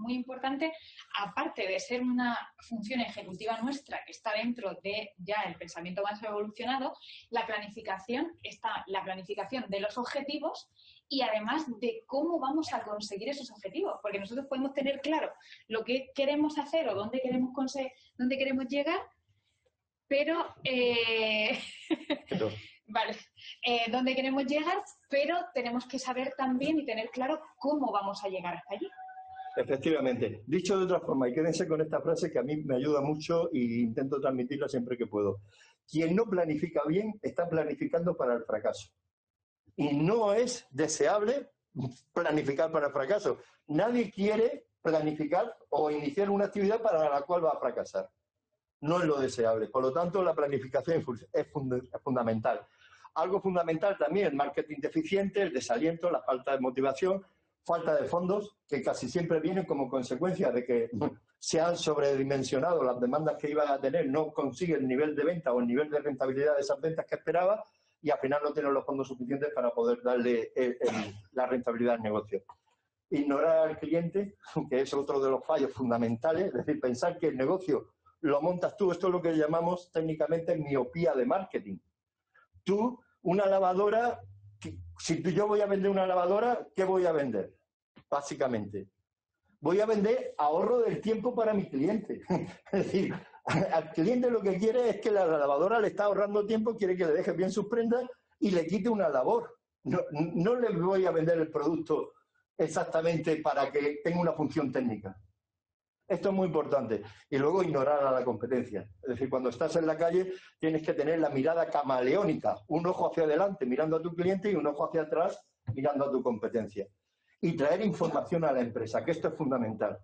importante, aparte de ser una función ejecutiva nuestra que está dentro de ya el pensamiento más evolucionado, la planificación de los objetivos y además de cómo vamos a conseguir esos objetivos, porque nosotros podemos tener claro lo que queremos hacer o dónde queremos llegar, pero dónde queremos llegar, pero tenemos que saber también y tener claro cómo vamos a llegar hasta allí. Efectivamente. Dicho de otra forma, y quédense con esta frase que a mí me ayuda mucho e intento transmitirla siempre que puedo. Quien no planifica bien está planificando para el fracaso. Y no es deseable planificar para el fracaso. Nadie quiere planificar o iniciar una actividad para la cual va a fracasar. No es lo deseable. Por lo tanto, la planificación es fundamental. Algo fundamental también, el marketing deficiente, el desaliento, la falta de motivación, falta de fondos, que casi siempre vienen como consecuencia de que se han sobredimensionado las demandas que iban a tener, no consigue el nivel de venta o el nivel de rentabilidad de esas ventas que esperaba y al final no tienen los fondos suficientes para poder darle la rentabilidad al negocio. Ignorar al cliente, que es otro de los fallos fundamentales, es decir, pensar que el negocio lo montas tú, esto es lo que llamamos técnicamente miopía de marketing. Tú, una lavadora, si yo voy a vender una lavadora, ¿qué voy a vender? Básicamente, voy a vender ahorro del tiempo para mi cliente. Es decir, al cliente lo que quiere es que la lavadora le está ahorrando tiempo, quiere que le deje bien sus prendas y le quite una labor. No le voy a vender el producto exactamente para que tenga una función técnica. Esto es muy importante. Y luego ignorar a la competencia. Es decir, cuando estás en la calle tienes que tener la mirada camaleónica. Un ojo hacia adelante mirando a tu cliente y un ojo hacia atrás mirando a tu competencia. y traer información a la empresa, que esto es fundamental.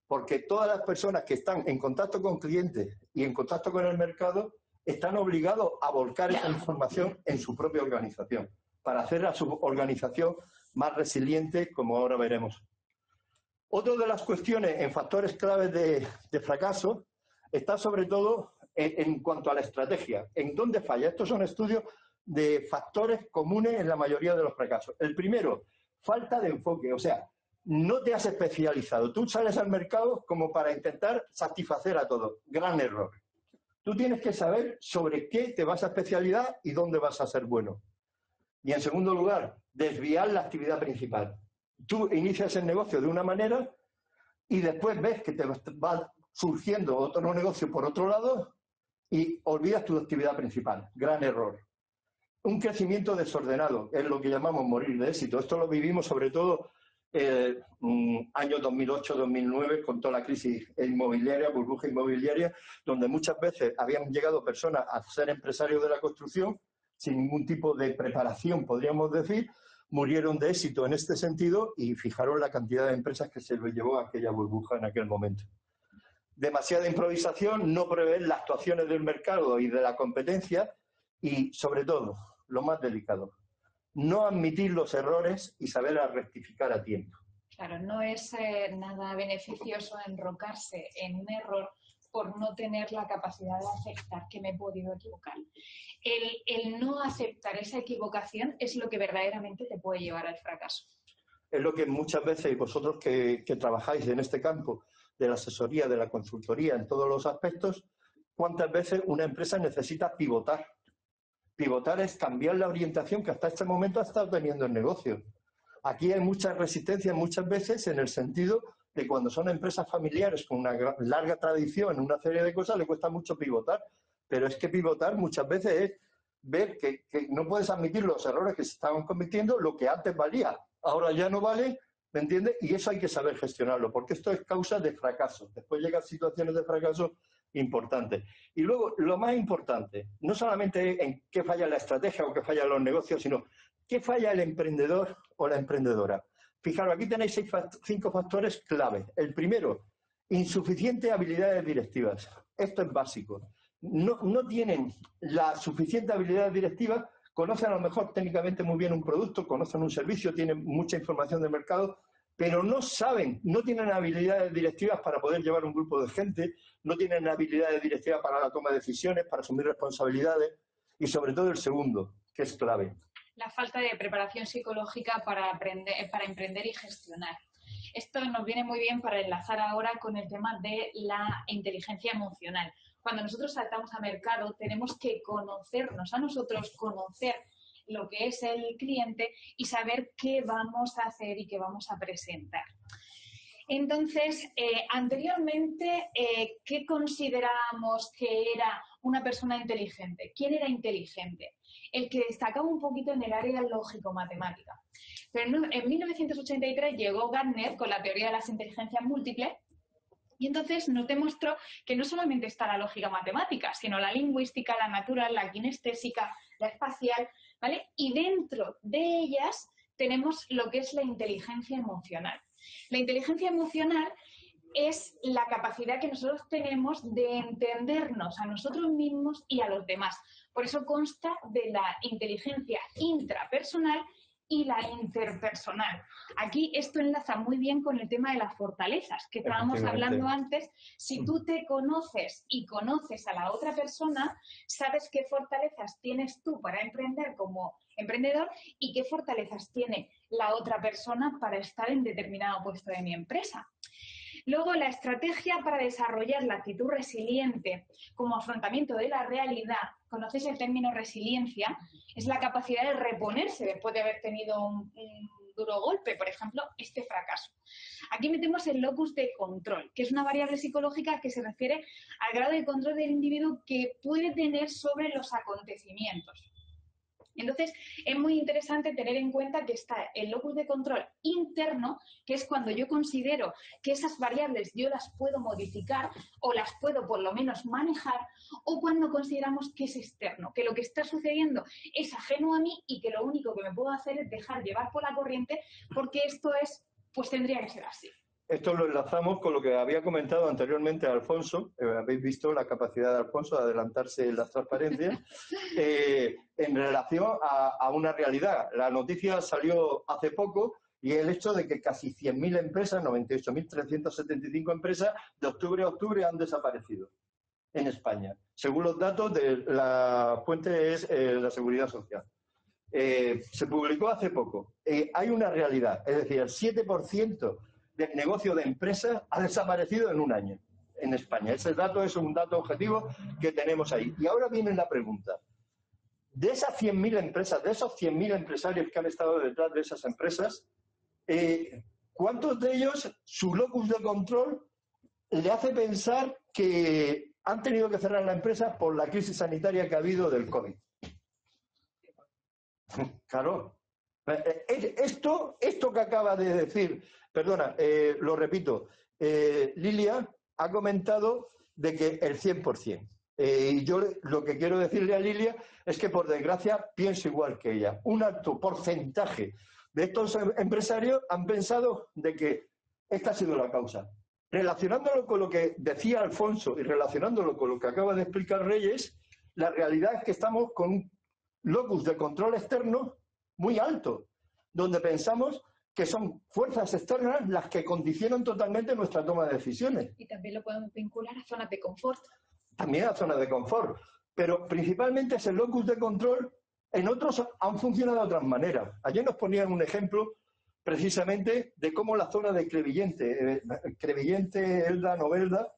Porque todas las personas que están en contacto con clientes y en contacto con el mercado están obligados a volcar esa información en su propia organización, para hacer a su organización más resiliente, como ahora veremos. Otra de las cuestiones en factores claves de fracaso está sobre todo en cuanto a la estrategia. ¿En dónde falla? Estos son estudios de factores comunes en la mayoría de los fracasos. El primero, falta de enfoque, o sea, no te has especializado. Tú sales al mercado como para intentar satisfacer a todos. Gran error. Tú tienes que saber sobre qué te vas a especializar y dónde vas a ser bueno. Y en segundo lugar, desviar la actividad principal. Tú inicias el negocio de una manera y después ves que te va surgiendo otro negocio por otro lado y olvidas tu actividad principal. Gran error. Un crecimiento desordenado es lo que llamamos morir de éxito. Esto lo vivimos sobre todo año 2008-2009 con toda la crisis inmobiliaria, burbuja inmobiliaria, donde muchas veces habían llegado personas a ser empresarios de la construcción sin ningún tipo de preparación, podríamos decir, murieron de éxito en este sentido y fijaron la cantidad de empresas que se lo llevó a aquella burbuja en aquel momento. Demasiada improvisación, no prever las actuaciones del mercado y de la competencia y, sobre todo, lo más delicado, no admitir los errores y saber rectificar a tiempo. Claro, no es nada beneficioso enrocarse en un error por no tener la capacidad de aceptar que me he podido equivocar. El no aceptar esa equivocación es lo que verdaderamente te puede llevar al fracaso. Es lo que muchas veces vosotros que trabajáis en este campo de la asesoría, de la consultoría, en todos los aspectos, ¿cuántas veces una empresa necesita pivotar? Pivotar es cambiar la orientación que hasta este momento ha estado teniendo el negocio. Aquí hay mucha resistencia muchas veces en el sentido de cuando son empresas familiares con una larga tradición en una serie de cosas, le cuesta mucho pivotar. Pero es que pivotar muchas veces es ver que no puedes admitir los errores que se estaban cometiendo, lo que antes valía, ahora ya no vale, ¿me entiendes? Y eso hay que saber gestionarlo, porque esto es causa de fracaso. Después llegan situaciones de fracaso importantes. Y luego, lo más importante, no solamente en qué falla la estrategia o qué fallan los negocios, sino qué falla el emprendedor o la emprendedora. Fijaros, aquí tenéis 5 factores clave. El primero, insuficientes habilidades directivas. Esto es básico. No tienen la suficiente habilidad directiva, conocen a lo mejor técnicamente muy bien un producto, conocen un servicio, tienen mucha información del mercado, pero no saben, no tienen habilidades directivas para poder llevar un grupo de gente, no tienen habilidades directivas para la toma de decisiones, para asumir responsabilidades y sobre todo el segundo, que es clave. La falta de preparación psicológica para emprender y gestionar. Esto nos viene muy bien para enlazar ahora con el tema de la inteligencia emocional. Cuando nosotros saltamos a mercado, tenemos que conocernos a nosotros, conocer lo que es el cliente y saber qué vamos a hacer y qué vamos a presentar. Entonces, anteriormente, ¿qué considerábamos que era una persona inteligente? ¿Quién era inteligente? El que destacaba un poquito en el área lógico-matemática. Pero en 1983 llegó Gartner con la teoría de las inteligencias múltiples y entonces nos demostró que no solamente está la lógica matemática, sino la lingüística, la natural, la kinestésica, la espacial, ¿vale? Y dentro de ellas tenemos lo que es la inteligencia emocional. La inteligencia emocional es la capacidad que nosotros tenemos de entendernos a nosotros mismos y a los demás. Por eso consta de la inteligencia intrapersonal y la interpersonal. Aquí esto enlaza muy bien con el tema de las fortalezas que estábamos hablando antes. Si tú te conoces y conoces a la otra persona, sabes qué fortalezas tienes tú para emprender como emprendedor y qué fortalezas tiene la otra persona para estar en determinado puesto de mi empresa. Luego, la estrategia para desarrollar la actitud resiliente como afrontamiento de la realidad, ¿conocéis el término resiliencia? Es la capacidad de reponerse después de haber tenido un duro golpe, por ejemplo, este fracaso. Aquí metemos el locus de control, que es una variable psicológica que se refiere al grado de control del individuo que puede tener sobre los acontecimientos. Entonces, es muy interesante tener en cuenta que está el locus de control interno, que es cuando yo considero que esas variables yo las puedo modificar o las puedo por lo menos manejar, o cuando consideramos que es externo, que lo que está sucediendo es ajeno a mí y que lo único que me puedo hacer es dejar llevar por la corriente porque esto es, pues tendría que ser así. Esto lo enlazamos con lo que había comentado anteriormente Alfonso. Habéis visto la capacidad de Alfonso de adelantarse en las transparencias en relación a una realidad. La noticia salió hace poco y el hecho de que casi 100.000 empresas, 98.375 empresas, de octubre a octubre han desaparecido en España, según los datos de la fuente es la Seguridad Social. Se publicó hace poco. Hay una realidad, es decir, el 7% del negocio de empresas ha desaparecido en un año en España. Ese dato es un dato objetivo que tenemos ahí. Y ahora viene la pregunta. De esas 100.000 empresas, de esos 100.000 empresarios que han estado detrás de esas empresas, ¿cuántos de ellos su locus de control le hace pensar que han tenido que cerrar la empresa por la crisis sanitaria que ha habido del COVID? Claro. Esto que acaba de decir, perdona, lo repito, Lilia ha comentado de que el 100%. Y yo lo que quiero decirle a Lilia es que, por desgracia, pienso igual que ella. Un alto porcentaje de estos empresarios han pensado de que esta ha sido la causa. Relacionándolo con lo que decía Alfonso y relacionándolo con lo que acaba de explicar Reyes, la realidad es que estamos con un locus de control externo muy alto, donde pensamos que son fuerzas externas las que condicionan totalmente nuestra toma de decisiones. Y también lo podemos vincular a zonas de confort. También a zonas de confort, pero principalmente ese locus de control en otros han funcionado de otras maneras. Ayer nos ponían un ejemplo precisamente de cómo la zona de Crevillente, Elda, Novelda,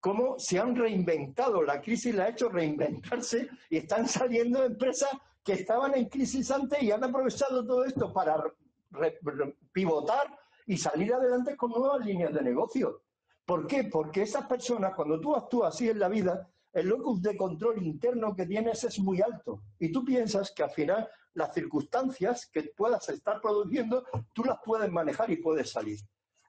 cómo se han reinventado. La crisis la ha hecho reinventarse y están saliendo empresas que estaban en crisis antes y han aprovechado todo esto para pivotar y salir adelante con nuevas líneas de negocio. ¿Por qué? Porque esas personas, cuando tú actúas así en la vida, el locus de control interno que tienes es muy alto. Y tú piensas que al final las circunstancias que puedas estar produciendo, tú las puedes manejar y puedes salir.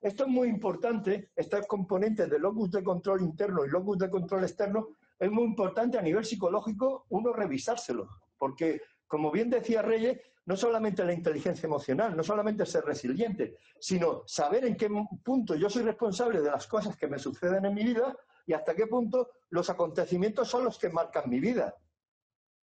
Esto es muy importante, estos componentes de locus de control interno y locus de control externo, es muy importante a nivel psicológico uno revisárselo. Porque, como bien decía Reyes, no solamente la inteligencia emocional, no solamente ser resiliente, sino saber en qué punto yo soy responsable de las cosas que me suceden en mi vida y hasta qué punto los acontecimientos son los que marcan mi vida.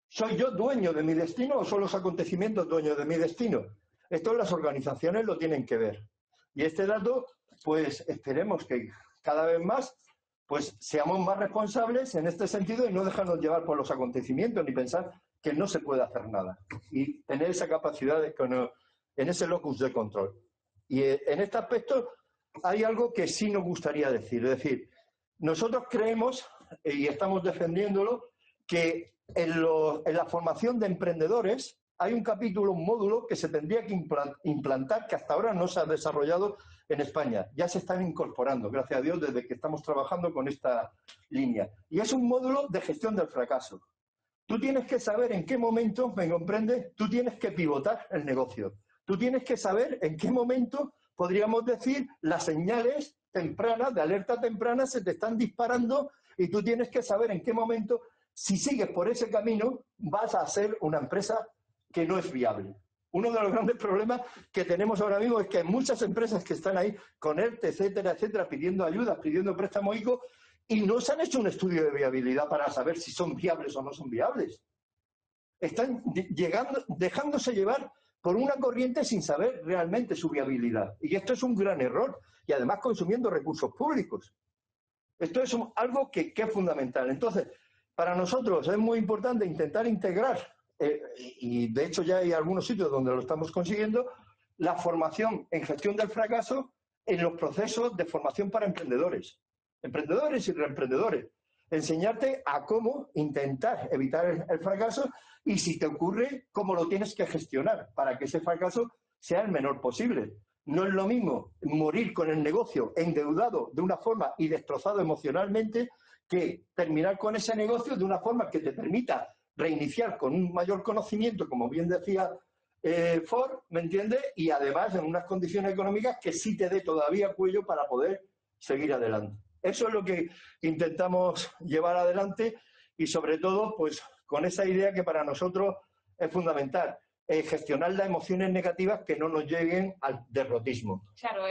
¿Soy yo dueño de mi destino o son los acontecimientos dueños de mi destino? Esto las organizaciones lo tienen que ver. Y este dato, pues esperemos que cada vez más pues seamos más responsables en este sentido y no dejarnos llevar por los acontecimientos ni pensar que no se puede hacer nada. Y tener esa capacidad en ese locus de control. Y en este aspecto hay algo que sí nos gustaría decir. Es decir, nosotros creemos, y estamos defendiéndolo, que en la formación de emprendedores hay un capítulo, un módulo que se tendría que implantar, que hasta ahora no se ha desarrollado en España. Ya se están incorporando, gracias a Dios, desde que estamos trabajando con esta línea. Y es un módulo de gestión del fracaso. Tú tienes que saber en qué momento, ¿me comprendes? Tú tienes que pivotar el negocio. Tú tienes que saber en qué momento, podríamos decir, las señales tempranas, de alerta temprana, se te están disparando y tú tienes que saber en qué momento, si sigues por ese camino, vas a ser una empresa que no es viable. Uno de los grandes problemas que tenemos ahora mismo es que hay muchas empresas que están ahí con ERTE, etcétera, etcétera, pidiendo ayuda, pidiendo préstamo ICO, y no se han hecho un estudio de viabilidad para saber si son viables o no son viables. Están dejándose llevar por una corriente sin saber realmente su viabilidad. Y esto es un gran error. Y además consumiendo recursos públicos. Esto es algo que es fundamental. Entonces, para nosotros es muy importante intentar integrar, y de hecho ya hay algunos sitios donde lo estamos consiguiendo, la formación en gestión del fracaso en los procesos de formación para emprendedores y reemprendedores. Enseñarte a cómo intentar evitar el fracaso y si te ocurre, cómo lo tienes que gestionar para que ese fracaso sea el menor posible. No es lo mismo morir con el negocio endeudado de una forma y destrozado emocionalmente que terminar con ese negocio de una forma que te permita reiniciar con un mayor conocimiento, como bien decía Ford, ¿me entiendes? Y además en unas condiciones económicas que sí te dé todavía cuello para poder seguir adelante. Eso es lo que intentamos llevar adelante y sobre todo pues con esa idea que para nosotros es fundamental, gestionar las emociones negativas que no nos lleguen al derrotismo. Claro,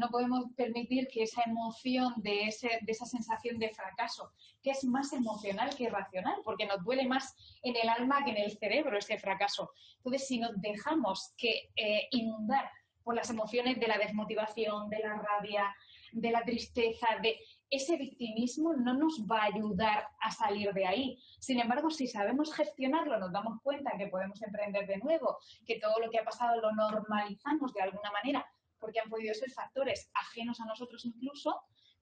no podemos permitir que esa emoción de esa sensación de fracaso, que es más emocional que racional, porque nos duele más en el alma que en el cerebro ese fracaso. Entonces, si nos dejamos que inundar por las emociones de la desmotivación, de la rabia, de la tristeza, de ese victimismo, no nos va a ayudar a salir de ahí. Sin embargo, si sabemos gestionarlo, nos damos cuenta que podemos emprender de nuevo, que todo lo que ha pasado lo normalizamos de alguna manera, porque han podido ser factores ajenos a nosotros incluso,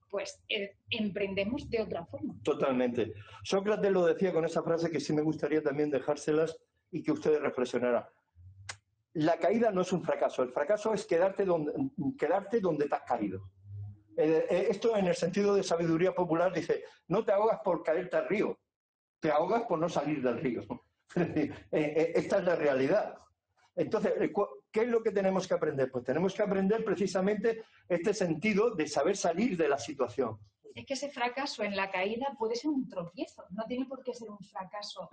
pues emprendemos de otra forma. Totalmente. Sócrates lo decía con esa frase que sí me gustaría también dejárselas y que ustedes reflexionaran. La caída no es un fracaso, el fracaso es quedarte donde te has caído. Esto en el sentido de sabiduría popular dice, no te ahogas por caerte al río, te ahogas por no salir del río. Esta es la realidad. Entonces, ¿qué es lo que tenemos que aprender? Pues tenemos que aprender precisamente este sentido de saber salir de la situación. Es que ese fracaso en la caída puede ser un tropiezo, no tiene por qué ser un fracaso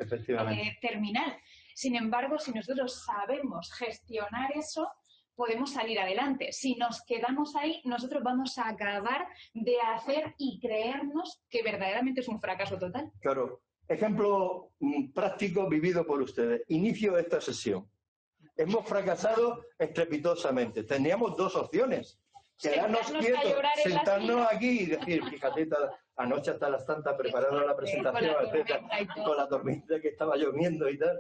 terminal. Sin embargo, si nosotros sabemos gestionar eso, podemos salir adelante. Si nos quedamos ahí, nosotros vamos a acabar de hacer y creernos que verdaderamente es un fracaso total. Claro. Ejemplo práctico vivido por ustedes. Inicio de esta sesión. Hemos fracasado estrepitosamente. Teníamos dos opciones. Quedarnos quietos, sentarnos aquí y decir, fíjate, anoche hasta las tantas preparando la presentación, con la tormenta que estaba lloviendo y tal.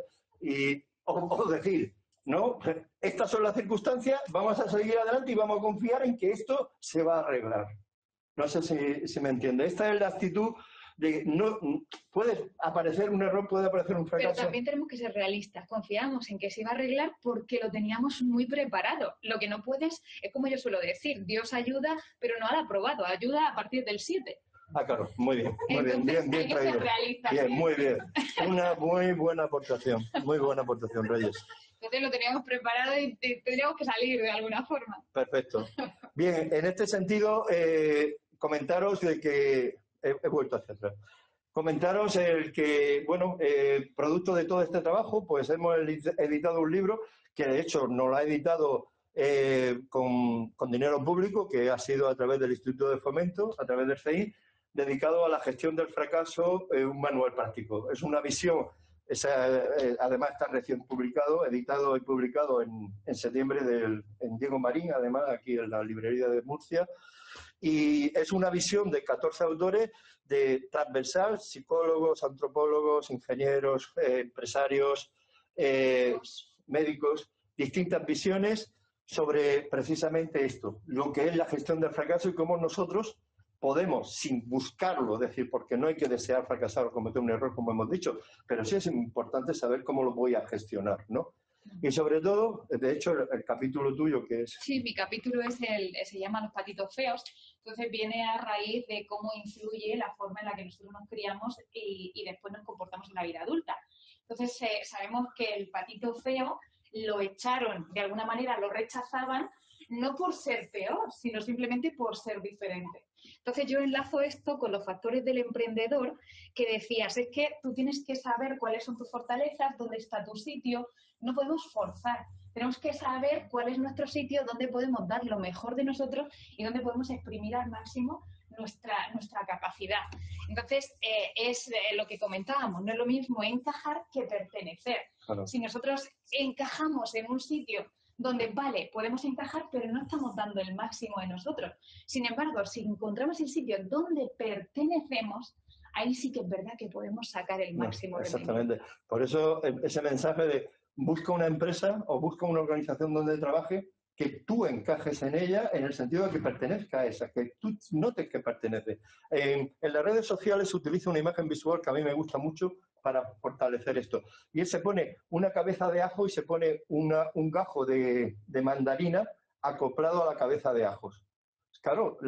O decir, no, estas son las circunstancias, vamos a seguir adelante y vamos a confiar en que esto se va a arreglar. No sé si me entiende. Esta es la actitud de no puede aparecer un error, puede aparecer un fracaso. Pero también tenemos que ser realistas. Confiamos en que se iba a arreglar porque lo teníamos muy preparado. Lo que no puedes, es como yo suelo decir, Dios ayuda, pero no al aprobado, ayuda a partir del 7. Ah, claro, muy bien, bien traído. Bien, muy bien. Una muy buena aportación, Reyes. Entonces lo teníamos preparado y tendríamos que salir de alguna forma. Perfecto. Bien, en este sentido, comentaros de que he vuelto hacia atrás. Comentaros el que, bueno, producto de todo este trabajo, pues hemos editado un libro que de hecho nos lo ha editado con dinero público, que ha sido a través del Instituto de Fomento, a través del CEI, dedicado a la gestión del fracaso, un manual práctico. Es una visión, además está recién publicado, editado y publicado en septiembre en Diego Marín, además aquí en la librería de Murcia, y es una visión de 14 autores de transversal, psicólogos, antropólogos, ingenieros, empresarios, médicos, distintas visiones sobre precisamente esto, lo que es la gestión del fracaso y cómo nosotros podemos, sin buscarlo, decir, porque no hay que desear fracasar o cometer un error, como hemos dicho, pero sí es importante saber cómo lo voy a gestionar, ¿no? Y sobre todo, de hecho, el capítulo tuyo, que es... Sí, mi capítulo se llama Los patitos feos, entonces viene a raíz de cómo influye la forma en la que nosotros nos criamos y después nos comportamos en la vida adulta. Entonces, sabemos que el patito feo lo echaron, de alguna manera lo rechazaban, no por ser peor, sino simplemente por ser diferente. Entonces yo enlazo esto con los factores del emprendedor que decías, es que tú tienes que saber cuáles son tus fortalezas, dónde está tu sitio, no podemos forzar, tenemos que saber cuál es nuestro sitio, dónde podemos dar lo mejor de nosotros y dónde podemos exprimir al máximo nuestra capacidad. Entonces, es lo que comentábamos, no es lo mismo encajar que pertenecer. Claro. Si nosotros encajamos en un sitio donde, vale, podemos encajar, pero no estamos dando el máximo de nosotros. Sin embargo, si encontramos el sitio donde pertenecemos, ahí sí que es verdad que podemos sacar el máximo. Exactamente. Por eso ese mensaje de busca una empresa o busca una organización donde trabaje, que tú encajes en ella en el sentido de que pertenezca a esa, que tú notes que pertenece. En las redes sociales se utiliza una imagen visual que a mí me gusta mucho para fortalecer esto. Y él se pone una cabeza de ajo y se pone un gajo de mandarina acoplado a la cabeza de ajos. Claro,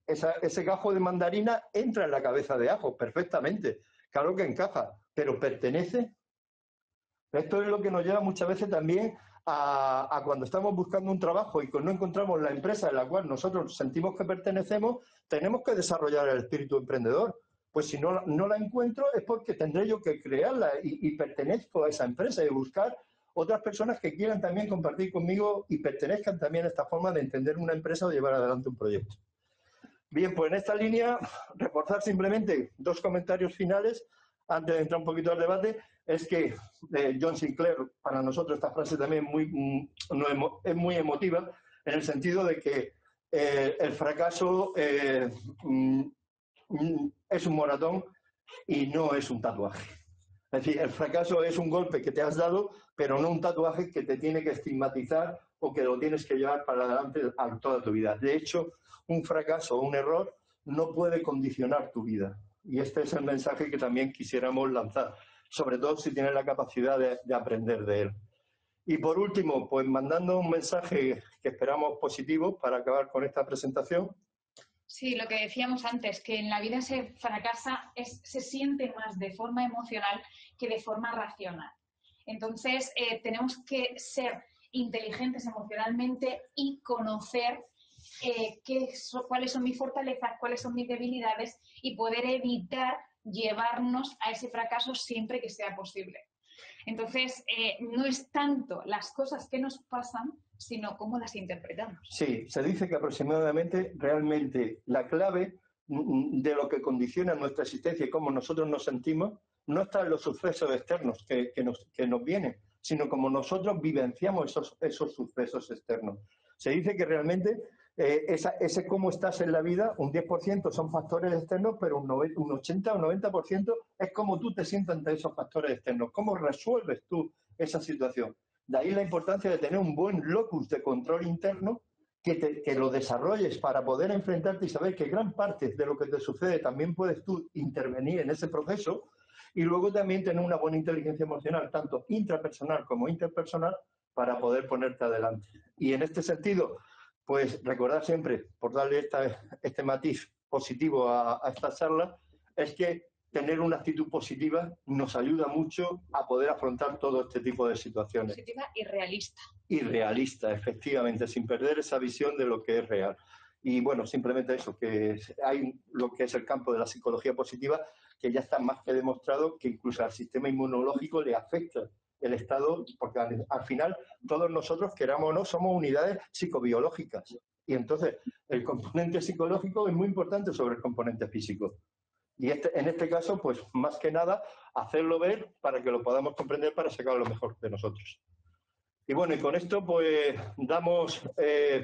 ese gajo de mandarina entra en la cabeza de ajo perfectamente. Claro que encaja, pero ¿pertenece? Esto es lo que nos lleva muchas veces también a cuando estamos buscando un trabajo y no encontramos la empresa en la cual nosotros sentimos que pertenecemos, tenemos que desarrollar el espíritu emprendedor. Pues si no la encuentro es porque tendré yo que crearla y pertenezco a esa empresa y buscar otras personas que quieran también compartir conmigo y pertenezcan también a esta forma de entender una empresa o llevar adelante un proyecto. Bien, pues en esta línea, reforzar simplemente 2 comentarios finales antes de entrar un poquito al debate. Es que John Sinclair, para nosotros esta frase también es muy emotiva, en el sentido de que el fracaso es un maratón y no es un tatuaje. Es decir, el fracaso es un golpe que te has dado, pero no un tatuaje que te tiene que estigmatizar o que lo tienes que llevar para adelante a toda tu vida. De hecho, un fracaso o un error no puede condicionar tu vida. Y este es el mensaje que también quisiéramos lanzar, sobre todo si tienes la capacidad de aprender de él. Y por último, pues mandando un mensaje que esperamos positivo para acabar con esta presentación. Sí, lo que decíamos antes, que en la vida se fracasa, se siente más de forma emocional que de forma racional. Entonces, tenemos que ser inteligentes emocionalmente y conocer cuáles son mis fortalezas, cuáles son mis debilidades y poder evitar llevarnos a ese fracaso siempre que sea posible. Entonces, no es tanto las cosas que nos pasan, sino cómo las interpretamos. Sí, se dice que aproximadamente realmente la clave de lo que condiciona nuestra existencia y cómo nosotros nos sentimos no está en los sucesos externos que nos vienen, sino como nosotros vivenciamos esos sucesos externos. Se dice que realmente ese cómo estás en la vida, un 10% son factores externos, pero un 80 o 90% es cómo tú te sientes ante esos factores externos, cómo resuelves tú esa situación. De ahí la importancia de tener un buen locus de control interno que lo desarrolles para poder enfrentarte y saber que gran parte de lo que te sucede también puedes tú intervenir en ese proceso y luego también tener una buena inteligencia emocional, tanto intrapersonal como interpersonal, para poder ponerte adelante. Y en este sentido, pues recordar siempre, por darle este matiz positivo a esta charla, es que tener una actitud positiva nos ayuda mucho a poder afrontar todo este tipo de situaciones. Positiva y realista. Y realista, efectivamente, sin perder esa visión de lo que es real. Y bueno, simplemente eso, que hay lo que es el campo de la psicología positiva, que ya está más que demostrado que incluso al sistema inmunológico le afecta el estado, porque al final todos nosotros, queramos o no, somos unidades psicobiológicas. Y entonces el componente psicológico es muy importante sobre el componente físico. Y en este caso, pues más que nada, hacerlo ver para que lo podamos comprender para sacar lo mejor de nosotros. Y bueno, y con esto pues damos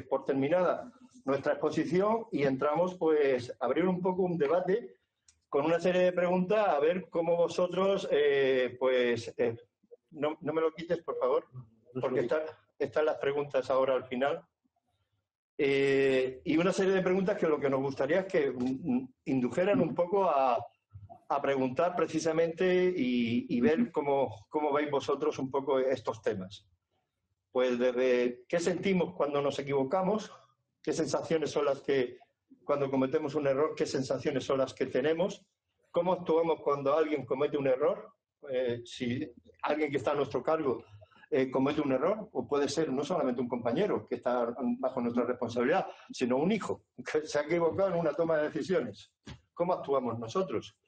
por terminada nuestra exposición y entramos pues a abrir un poco un debate con una serie de preguntas, a ver cómo vosotros, no me lo quites, por favor, porque están las preguntas ahora al final. Y una serie de preguntas que lo que nos gustaría es que indujeran un poco a preguntar precisamente y ver cómo veis vosotros un poco estos temas. Pues desde qué sentimos cuando nos equivocamos, qué sensaciones son las que, cuando cometemos un error, qué sensaciones son las que tenemos, cómo actuamos cuando alguien comete un error, si alguien que está a nuestro cargo comete un error, o puede ser no solamente un compañero que está bajo nuestra responsabilidad, sino un hijo que se ha equivocado en una toma de decisiones. ¿Cómo actuamos nosotros?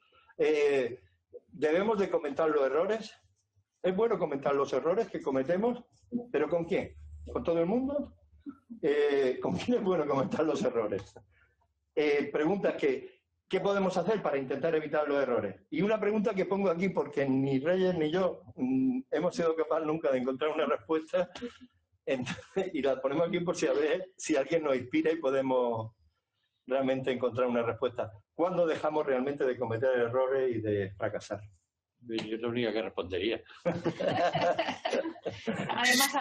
¿Debemos de comentar los errores? ¿Es bueno comentar los errores que cometemos? ¿Pero con quién? ¿Con todo el mundo? ¿Con quién es bueno comentar los errores? Preguntas que, ¿qué podemos hacer para intentar evitar los errores? Y una pregunta que pongo aquí porque ni Reyes ni yo hemos sido capaces nunca de encontrar una respuesta, y la ponemos aquí por a ver si alguien nos inspira y podemos realmente encontrar una respuesta. ¿Cuándo dejamos realmente de cometer errores y de fracasar? Yo es la única que respondería. Además,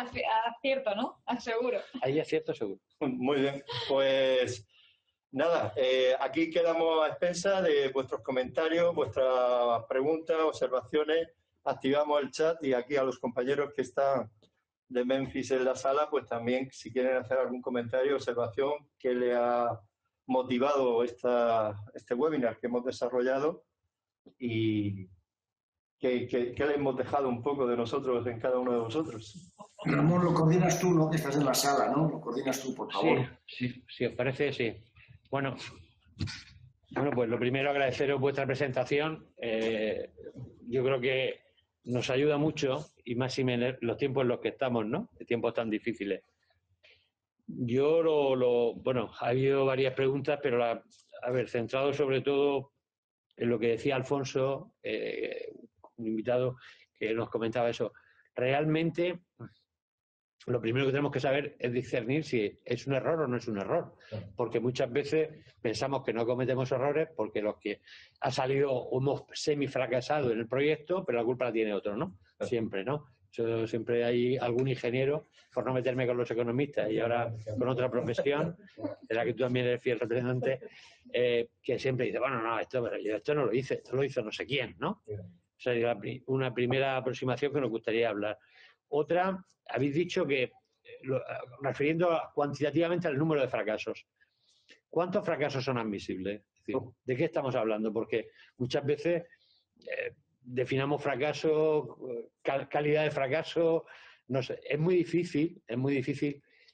acierto, ¿no? Seguro. Ahí acierto seguro. Muy bien, pues nada, aquí quedamos a expensas de vuestros comentarios, vuestras preguntas, observaciones. Activamos el chat y aquí a los compañeros que están de Memphis en la sala, pues también si quieren hacer algún comentario, observación que le ha motivado este webinar que hemos desarrollado y ¿Qué le hemos dejado un poco de nosotros en cada uno de vosotros? Ramón, lo coordinas tú, ¿no? Que estás en la sala, ¿no? Lo coordinas tú, por favor. Sí, si os parece, sí. Bueno, pues lo primero agradeceros vuestra presentación. Yo creo que nos ayuda mucho, y más si los tiempos en los que estamos, ¿no? De tiempos tan difíciles. Yo bueno, ha habido varias preguntas, pero a ver, centrado sobre todo en lo que decía Alfonso, un invitado que nos comentaba eso. Realmente, lo primero que tenemos que saber es discernir si es un error o no es un error, porque muchas veces pensamos que no cometemos errores porque los que ha salido o hemos semifracasado en el proyecto, pero la culpa la tiene otro, ¿no? Siempre, ¿no? Siempre hay algún ingeniero, por no meterme con los economistas y ahora con otra profesión, de la que tú también eres fiel representante, que siempre dice, bueno, no, esto no lo hice, esto lo hizo no sé quién, ¿no? O sea, una primera aproximación que nos gustaría hablar. Otra, habéis dicho que, refiriendo cuantitativamente al número de fracasos, ¿cuántos fracasos son admisibles? Es decir, ¿de qué estamos hablando? Porque muchas veces definamos fracaso, calidad de fracaso, no sé, es muy difícil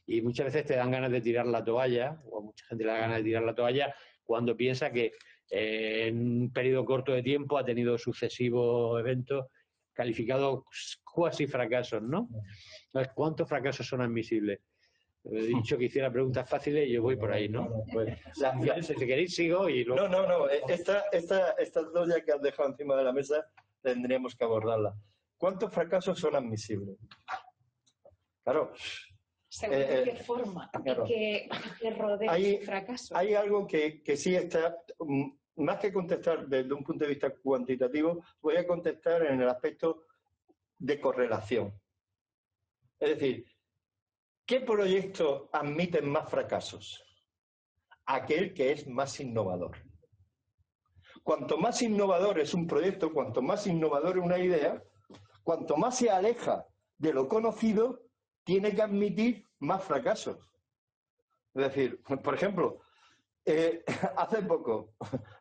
y muchas veces te dan ganas de tirar la toalla, o a mucha gente le da ganas de tirar la toalla cuando piensa que en un periodo corto de tiempo ha tenido sucesivos eventos calificados cuasi fracasos, ¿no? Entonces, ¿cuántos fracasos son admisibles? He dicho que hiciera preguntas fáciles y yo voy por ahí, ¿no? Pues, si queréis sigo y luego... No. Estas dos ya que has dejado encima de la mesa tendríamos que abordarlas. ¿Cuántos fracasos son admisibles? Claro. Según de qué forma claro. y qué rodea ese fracaso. Hay algo que sí está... Más que contestar desde un punto de vista cuantitativo, voy a contestar en el aspecto de correlación. Es decir, ¿qué proyectos admiten más fracasos? Aquel que es más innovador. Cuanto más innovador es un proyecto, cuanto más innovador es una idea, cuanto más se aleja de lo conocido, tiene que admitir más fracasos. Es decir, por ejemplo, hace poco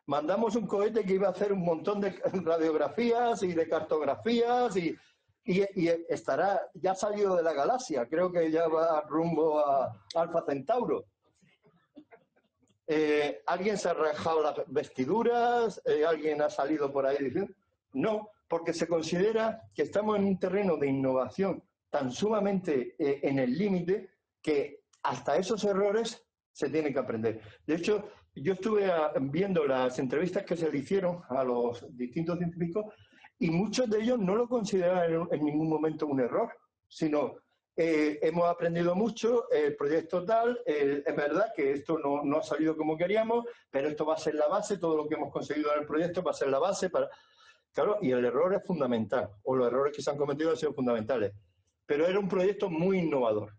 mandamos un cohete que iba a hacer un montón de radiografías y de cartografías y ya ha salido de la galaxia, creo que ya va rumbo a Alfa Centauro. ¿Alguien se ha rajado las vestiduras? ¿Alguien ha salido por ahí diciendo? No, porque se considera que estamos en un terreno de innovación tan sumamente en el límite que hasta esos errores se tienen que aprender. De hecho, yo estuve viendo las entrevistas que se le hicieron a los distintos científicos y muchos de ellos no lo consideraban en ningún momento un error, sino hemos aprendido mucho, el proyecto tal, es verdad que esto no ha salido como queríamos, pero esto va a ser la base, todo lo que hemos conseguido en el proyecto va a ser la base para... Claro, y el error es fundamental, o los errores que se han cometido han sido fundamentales, pero era un proyecto muy innovador.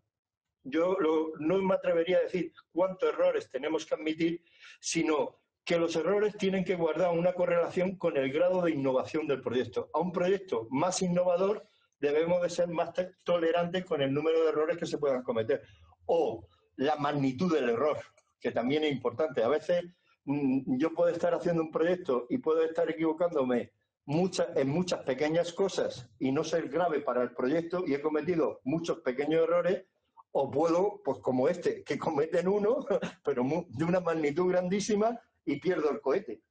Yo no me atrevería a decir cuántos errores tenemos que admitir, sino que los errores tienen que guardar una correlación con el grado de innovación del proyecto. A un proyecto más innovador debemos de ser más tolerantes con el número de errores que se puedan cometer. O la magnitud del error, que también es importante. A veces yo puedo estar haciendo un proyecto y puedo estar equivocándome en muchas pequeñas cosas y no ser grave para el proyecto y he cometido muchos pequeños errores, o puedo, pues como este, que cometen uno, pero de una magnitud grandísima y pierdo el cohete.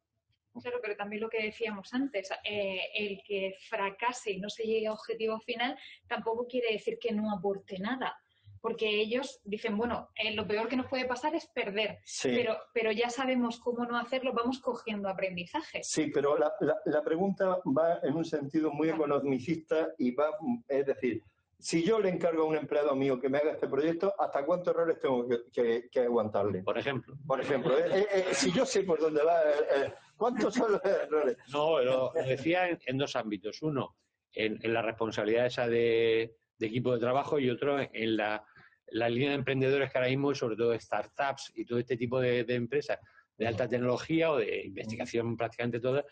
Claro, pero también lo que decíamos antes, el que fracase y no se llegue a objetivo final tampoco quiere decir que no aporte nada, porque ellos dicen, bueno, lo peor que nos puede pasar es perder, sí. pero ya sabemos cómo no hacerlo, vamos cogiendo aprendizaje. Sí, pero la pregunta va en un sentido muy economicista y va, es decir, si yo le encargo a un empleado mío que me haga este proyecto, ¿hasta cuántos errores tengo que aguantarle? Por ejemplo. Si yo sé por dónde va, ¿cuántos son los errores? No, lo decía en dos ámbitos. Uno, en la responsabilidad esa de equipo de trabajo y otro en la línea de emprendedores que ahora mismo, sobre todo startups y todo este tipo de empresas de alta tecnología o de investigación prácticamente todas,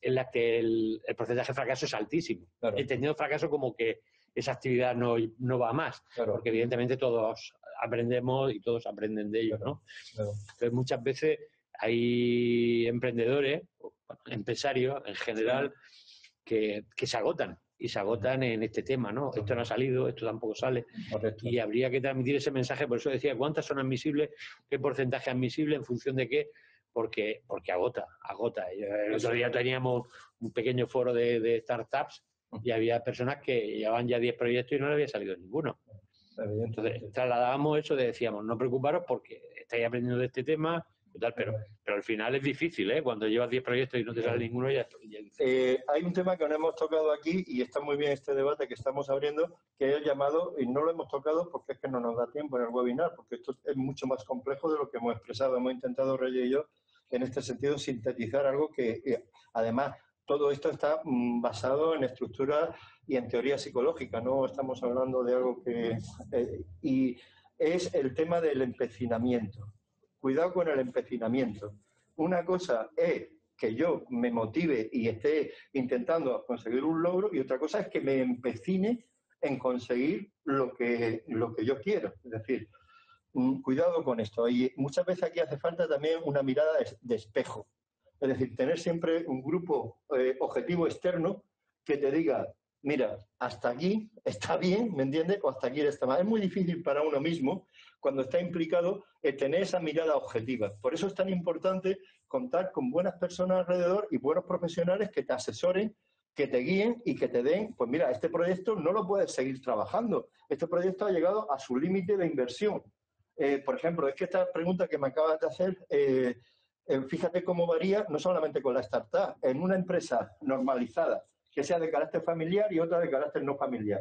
en las que el porcentaje de fracaso es altísimo. Claro. Entendiendo fracaso como que esa actividad no va más, claro. Porque evidentemente todos aprendemos y todos aprenden de ello, ¿no? Claro. Entonces muchas veces hay emprendedores, empresarios en general, que se agotan. Y se agotan en este tema, ¿no? Esto no ha salido, esto tampoco sale. Correcto. Y habría que transmitir ese mensaje, por eso decía, ¿cuántas son admisibles? ¿Qué porcentaje es admisible? ¿En función de qué? Porque agota. El otro día teníamos un pequeño foro de startups y había personas que llevaban ya 10 proyectos y no le había salido ninguno. Entonces, trasladábamos eso, decíamos, no preocuparos porque estáis aprendiendo de este tema, y tal, pero al final es difícil, ¿eh? Cuando llevas 10 proyectos y no te sale ninguno, ya hay un tema que no hemos tocado aquí y está muy bien este debate que estamos abriendo, que es llamado, y no lo hemos tocado porque es que no nos da tiempo en el webinar, porque esto es mucho más complejo de lo que hemos expresado. Hemos intentado, Reyes y yo, en este sentido, sintetizar algo que, además, todo esto está basado en estructura y en teoría psicológica, no estamos hablando de algo que... y es el tema del empecinamiento. Cuidado con el empecinamiento. Una cosa es que yo me motive y esté intentando conseguir un logro y otra cosa es que me empecine en conseguir lo que yo quiero. Es decir, cuidado con esto. Y muchas veces aquí hace falta también una mirada de espejo. Es decir, tener siempre un grupo objetivo externo que te diga, mira, hasta aquí está bien, ¿me entiendes? O hasta aquí está mal. Es muy difícil para uno mismo, cuando está implicado, tener esa mirada objetiva. Por eso es tan importante contar con buenas personas alrededor y buenos profesionales que te asesoren, que te guíen y que te den, pues mira, este proyecto no lo puedes seguir trabajando. Este proyecto ha llegado a su límite de inversión. Por ejemplo, es que esta pregunta que me acabas de hacer, fíjate cómo varía, no solamente con la startup, en una empresa normalizada, que sea de carácter familiar y otra de carácter no familiar.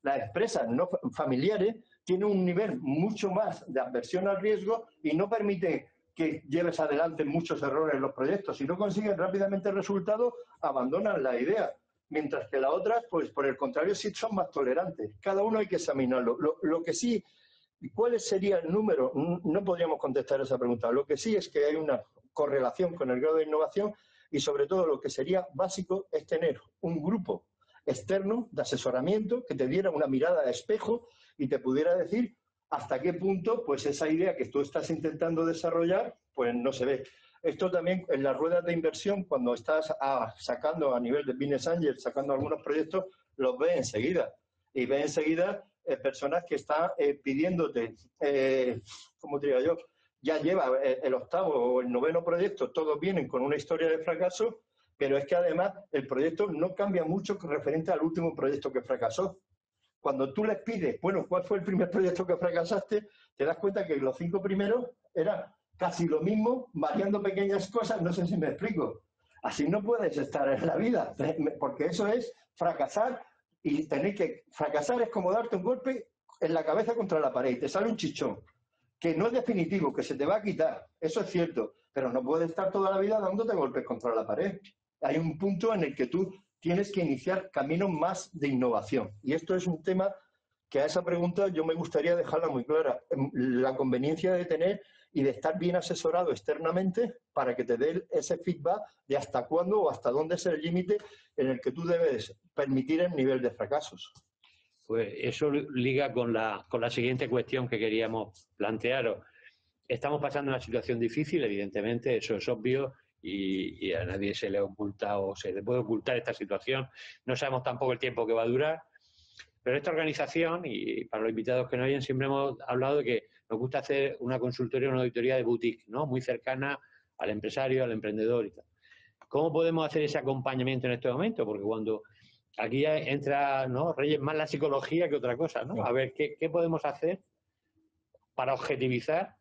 Las empresas no familiares tienen un nivel mucho más de aversión al riesgo y no permiten que lleves adelante muchos errores en los proyectos. Si no consiguen rápidamente resultados, abandonan la idea. Mientras que las otras, pues por el contrario, sí son más tolerantes. Cada uno hay que examinarlo. Lo que sí, ¿cuál sería el número? No podríamos contestar esa pregunta. Lo que sí es que hay una correlación con el grado de innovación y sobre todo lo que sería básico es tener un grupo externo de asesoramiento que te diera una mirada de espejo y te pudiera decir hasta qué punto pues esa idea que tú estás intentando desarrollar pues no se ve. Esto también en las ruedas de inversión, cuando estás sacando a nivel de Business Angel, sacando algunos proyectos, los ves enseguida. Y ves enseguida personas que están pidiéndote, ¿cómo te digo yo? Ya lleva el octavo o el noveno proyecto, todos vienen con una historia de fracaso, pero es que además el proyecto no cambia mucho referente al último proyecto que fracasó. Cuando tú les pides, bueno, ¿cuál fue el primer proyecto que fracasaste? Te das cuenta que los 5 primeros eran casi lo mismo, variando pequeñas cosas, no sé si me explico. Así no puedes estar en la vida, porque eso es fracasar y tener que... Fracasar es como darte un golpe en la cabeza contra la pared y te sale un chichón, que no es definitivo, que se te va a quitar, eso es cierto, pero no puedes estar toda la vida dándote golpes contra la pared. Hay un punto en el que tú tienes que iniciar caminos más de innovación. Y esto es un tema que a esa pregunta yo me gustaría dejarla muy clara. La conveniencia de tener y de estar bien asesorado externamente para que te dé ese feedback de hasta cuándo o hasta dónde es el límite en el que tú debes permitir el nivel de fracasos. Pues eso liga con la siguiente cuestión que queríamos plantearos. Estamos pasando una situación difícil, evidentemente, eso es obvio, y a nadie se le oculta o se le puede ocultar esta situación. No sabemos tampoco el tiempo que va a durar, pero esta organización, y para los invitados que nos oyen, siempre hemos hablado de que nos gusta hacer una consultoría, una auditoría de boutique, ¿no? Muy cercana al empresario, al emprendedor y tal. ¿Cómo podemos hacer ese acompañamiento en este momento? Porque cuando aquí entra, ¿no, Reyes, más la psicología que otra cosa, ¿no? A ver, ¿qué podemos hacer para objetivizar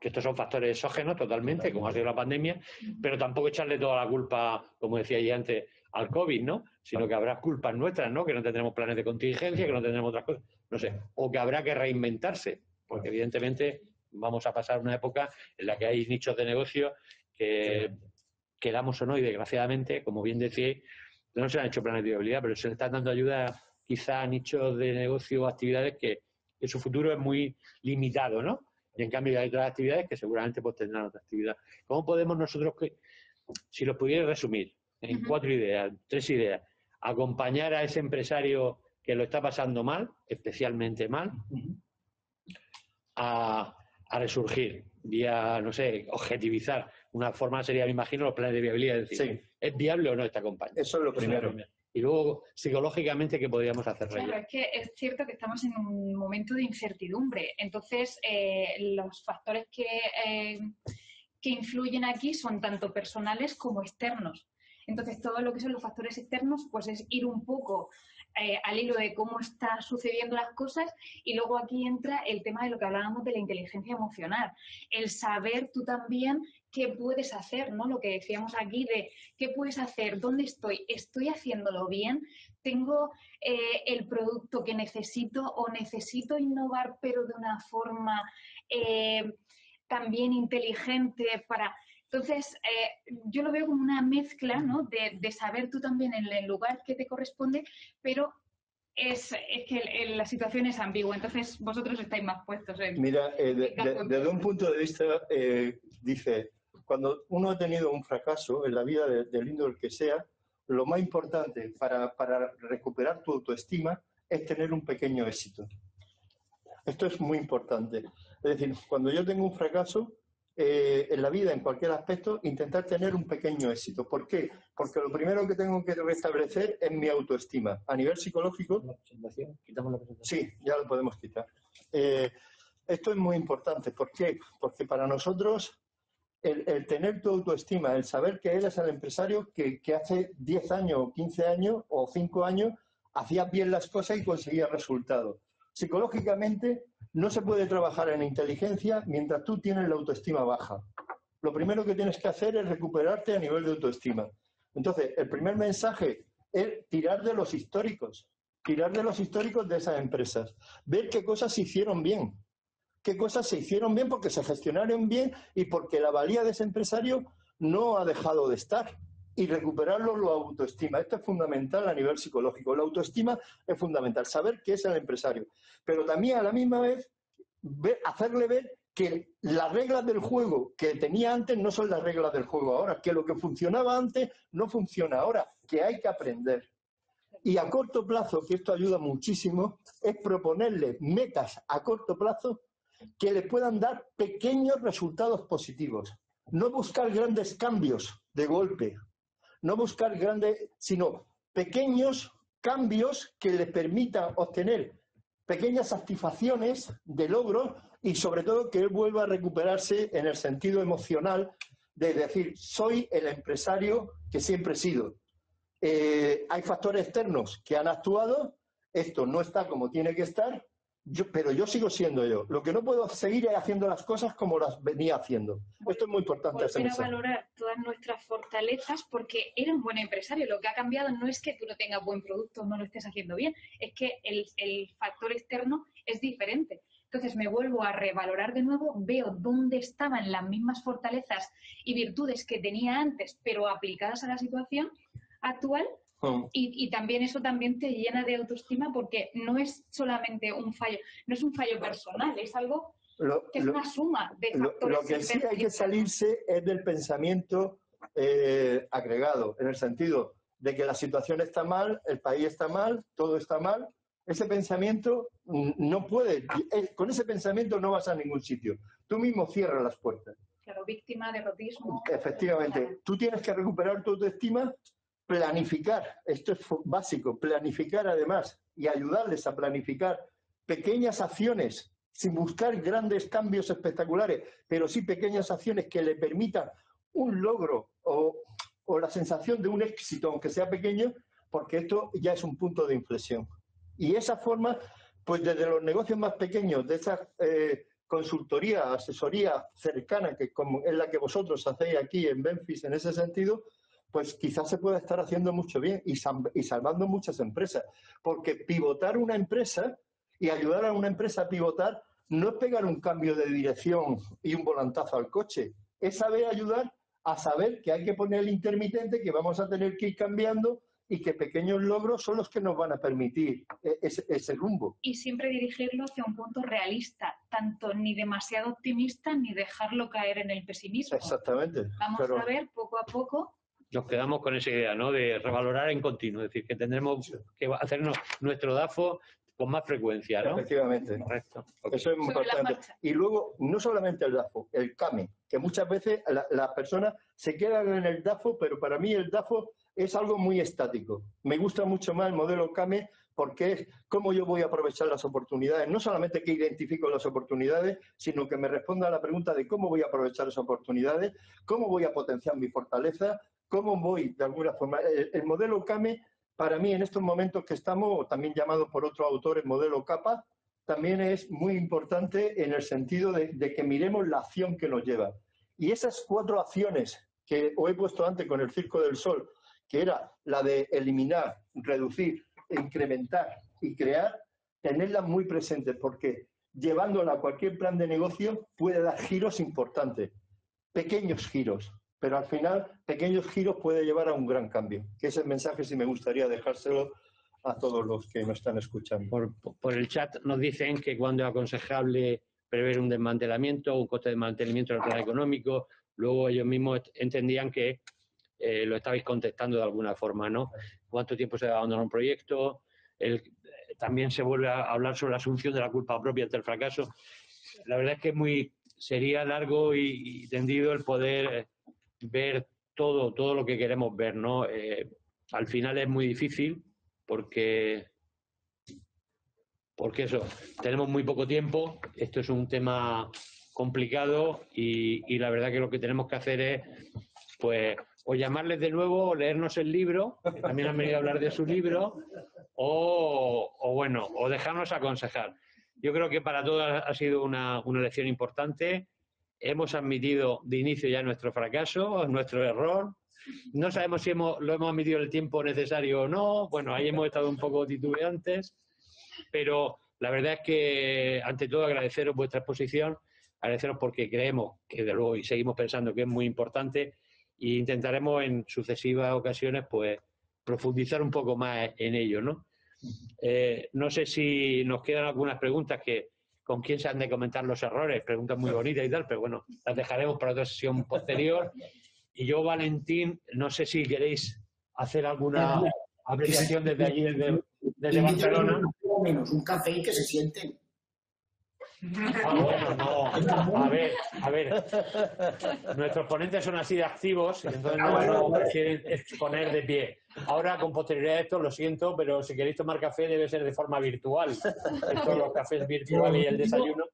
que estos son factores exógenos totalmente, como ha sido la pandemia, pero tampoco echarle toda la culpa, como decía ya antes, al COVID, ¿no? Sino que habrá culpas nuestras, ¿no? Que no tendremos planes de contingencia, que no tendremos otras cosas, no sé, o que habrá que reinventarse, porque evidentemente vamos a pasar una época en la que hay nichos de negocio que, queramos o no, y desgraciadamente, como bien decíais, no se han hecho planes de viabilidad, pero se le están dando ayuda quizá a nichos de negocio o actividades que su futuro es muy limitado, ¿no? Y en cambio hay otras actividades que seguramente pues tendrán otra actividad. ¿Cómo podemos nosotros, si los pudierais resumir en 4 ideas, 3 ideas, acompañar a ese empresario que lo está pasando mal, especialmente mal, a resurgir vía, no sé, objetivizar? Una forma sería, me imagino, los planes de viabilidad, es decir, ¿Es viable o no esta compañía? Eso es lo primero. Y luego, psicológicamente, ¿qué podríamos hacer? Claro, es que es cierto que estamos en un momento de incertidumbre. Entonces, los factores que influyen aquí son tanto personales como externos. Entonces, todo lo que son los factores externos, pues es ir un poco al hilo de cómo están sucediendo las cosas, y luego aquí entra el tema de lo que hablábamos de la inteligencia emocional, el saber tú también qué puedes hacer, ¿no? Lo que decíamos aquí de qué puedes hacer, dónde estoy haciéndolo bien, tengo el producto que necesito o necesito innovar pero de una forma también inteligente para... Entonces, yo lo veo como una mezcla, ¿no? de saber tú también en el lugar que te corresponde, pero es que la situación es ambigua, entonces vosotros estáis más puestos en... Mira, desde un punto de vista, dice, cuando uno ha tenido un fracaso en la vida del índole que sea, lo más importante para recuperar tu autoestima es tener un pequeño éxito. Esto es muy importante. Es decir, cuando yo tengo un fracaso, en la vida, en cualquier aspecto, intentar tener un pequeño éxito. ¿Por qué? Porque lo primero que tengo que restablecer es mi autoestima. A nivel psicológico... ¿Quitamos la presentación? Sí, ya lo podemos quitar. Esto es muy importante. ¿Por qué? Porque para nosotros el tener tu autoestima, el saber que eres el empresario que hace 10 años, o 15 años o 5 años hacías bien las cosas y conseguías resultados. Psicológicamente no se puede trabajar en inteligencia mientras tú tienes la autoestima baja. Lo primero que tienes que hacer es recuperarte a nivel de autoestima. Entonces, el primer mensaje es tirar de los históricos de esas empresas, ver qué cosas se hicieron bien, porque se gestionaron bien y porque la valía de ese empresario no ha dejado de estar. Y recuperarlo la autoestima. Esto es fundamental a nivel psicológico. La autoestima es fundamental, saber qué es el empresario. Pero también a la misma vez hacerle ver que las reglas del juego que tenía antes no son las reglas del juego ahora, que lo que funcionaba antes no funciona ahora, que hay que aprender. Y a corto plazo, que esto ayuda muchísimo, es proponerle metas a corto plazo que le puedan dar pequeños resultados positivos. No buscar grandes cambios de golpe. No buscar grandes, sino pequeños cambios que le permitan obtener pequeñas satisfacciones de logro y sobre todo que él vuelva a recuperarse en el sentido emocional de decir, soy el empresario que siempre he sido. Hay factores externos que han actuado, esto no está como tiene que estar, pero yo sigo siendo yo. Lo que no puedo seguir es haciendo las cosas como las venía haciendo. Esto es muy importante. Volver a valorar todas nuestras fortalezas porque eres un buen empresario. Lo que ha cambiado no es que tú no tengas buen producto o no lo estés haciendo bien, es que el factor externo es diferente. Entonces me vuelvo a revalorar de nuevo, veo dónde estaban las mismas fortalezas y virtudes que tenía antes, pero aplicadas a la situación actual. Y también eso también te llena de autoestima porque no es solamente un fallo, no es un fallo personal, es algo que es una suma de factores. Lo que sí hay que salirse es del pensamiento agregado, en el sentido de que la situación está mal, el país está mal, todo está mal. Ese pensamiento no puede, con ese pensamiento no vas a ningún sitio. Tú mismo cierras las puertas. Claro, víctima, derrotismo. Efectivamente. Tú tienes que recuperar tu autoestima, planificar, esto es básico, planificar además y ayudarles a planificar pequeñas acciones sin buscar grandes cambios espectaculares, pero sí pequeñas acciones que le permitan un logro o la sensación de un éxito, aunque sea pequeño, porque esto ya es un punto de inflexión. Y esa forma, pues desde los negocios más pequeños, de esa consultoría, asesoría cercana, que como es la que vosotros hacéis aquí en Benfis en ese sentido, pues quizás se pueda estar haciendo mucho bien y salvando muchas empresas. Porque pivotar una empresa y ayudar a una empresa a pivotar no es pegar un cambio de dirección y un volantazo al coche. Es saber ayudar a saber que hay que poner el intermitente, que vamos a tener que ir cambiando y que pequeños logros son los que nos van a permitir ese rumbo. Y siempre dirigirlo hacia un punto realista, tanto ni demasiado optimista ni dejarlo caer en el pesimismo. Exactamente. Vamos a ver poco a poco. Nos quedamos con esa idea, ¿no? De revalorar en continuo, es decir, que tendremos que hacernos nuestro DAFO con más frecuencia, ¿no? Efectivamente. Correcto. Eso es muy Sobre la importante. marcha. Y luego, no solamente el DAFO, el CAME, que muchas veces las personas se quedan en el DAFO, pero para mí el DAFO es algo muy estático. Me gusta mucho más el modelo CAME porque es cómo yo voy a aprovechar las oportunidades. No solamente que identifico las oportunidades, sino que me responda a la pregunta de cómo voy a aprovechar esas oportunidades, cómo voy a potenciar mi fortaleza, cómo voy, de alguna forma. El modelo CAME, para mí, en estos momentos que estamos, también llamado por otros autores modelo CAPA, también es muy importante en el sentido de que miremos la acción que nos lleva. Y esas 4 acciones que os he puesto antes con el Circo del Sol, que era la de eliminar, reducir, incrementar y crear, tenerlas muy presentes, porque llevándola a cualquier plan de negocio puede dar giros importantes, pequeños giros, pero al final pequeños giros puede llevar a un gran cambio. Que ese mensaje sí me gustaría dejárselo a todos los que nos están escuchando. Por el chat nos dicen que cuando es aconsejable prever un desmantelamiento, un coste de mantenimiento del plan económico, luego ellos mismos entendían que lo estabais contestando de alguna forma, ¿no? ¿Cuánto tiempo se va a abandonar un proyecto? También se vuelve a hablar sobre la asunción de la culpa propia ante el fracaso. La verdad es que sería largo y tendido el poder ver todo lo que queremos ver, ¿no? Al final es muy difícil porque eso, tenemos muy poco tiempo, esto es un tema complicado y la verdad que lo que tenemos que hacer es, pues, o llamarles de nuevo o leernos el libro, que también han venido a hablar de su libro, o dejarnos aconsejar. Yo creo que para todos ha sido una lección importante. Hemos admitido de inicio ya nuestro fracaso, nuestro error. No sabemos si lo hemos admitido el tiempo necesario o no. Bueno, ahí hemos estado un poco titubeantes, pero la verdad es que, ante todo, agradeceros vuestra exposición, agradeceros porque creemos que, de luego, y seguimos pensando que es muy importante, e intentaremos en sucesivas ocasiones, pues, profundizar un poco más en ello, ¿no? No sé si nos quedan algunas preguntas con quién se han de comentar los errores, preguntas muy bonitas y tal, pero bueno, las dejaremos para otra sesión posterior. Y yo, Valentín, no sé si queréis hacer alguna apreciación desde allí, desde Barcelona. Menos un café y que se sienten. Bueno, no. A ver. Nuestros ponentes son así de activos, entonces no prefieren exponer de pie. Ahora, con posterioridad a esto, lo siento, pero si queréis tomar café debe ser de forma virtual. Estos los cafés virtuales y el desayuno.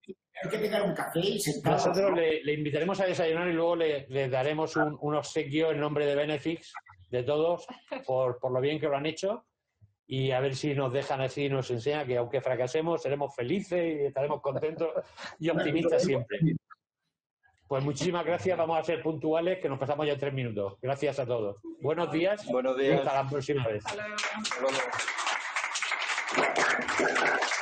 Hay que pegar un café y sentarnos. Nosotros le invitaremos a desayunar y luego le daremos un obsequio en nombre de Benefix, de todos, por lo bien que lo han hecho. Y a ver si nos dejan así y nos enseñan que aunque fracasemos seremos felices y estaremos contentos y optimistas siempre. Pues muchísimas gracias, vamos a ser puntuales, que nos pasamos ya 3 minutos. Gracias a todos. Buenos días. Buenos días. Y hasta la próxima vez. Hasta luego. Hasta luego.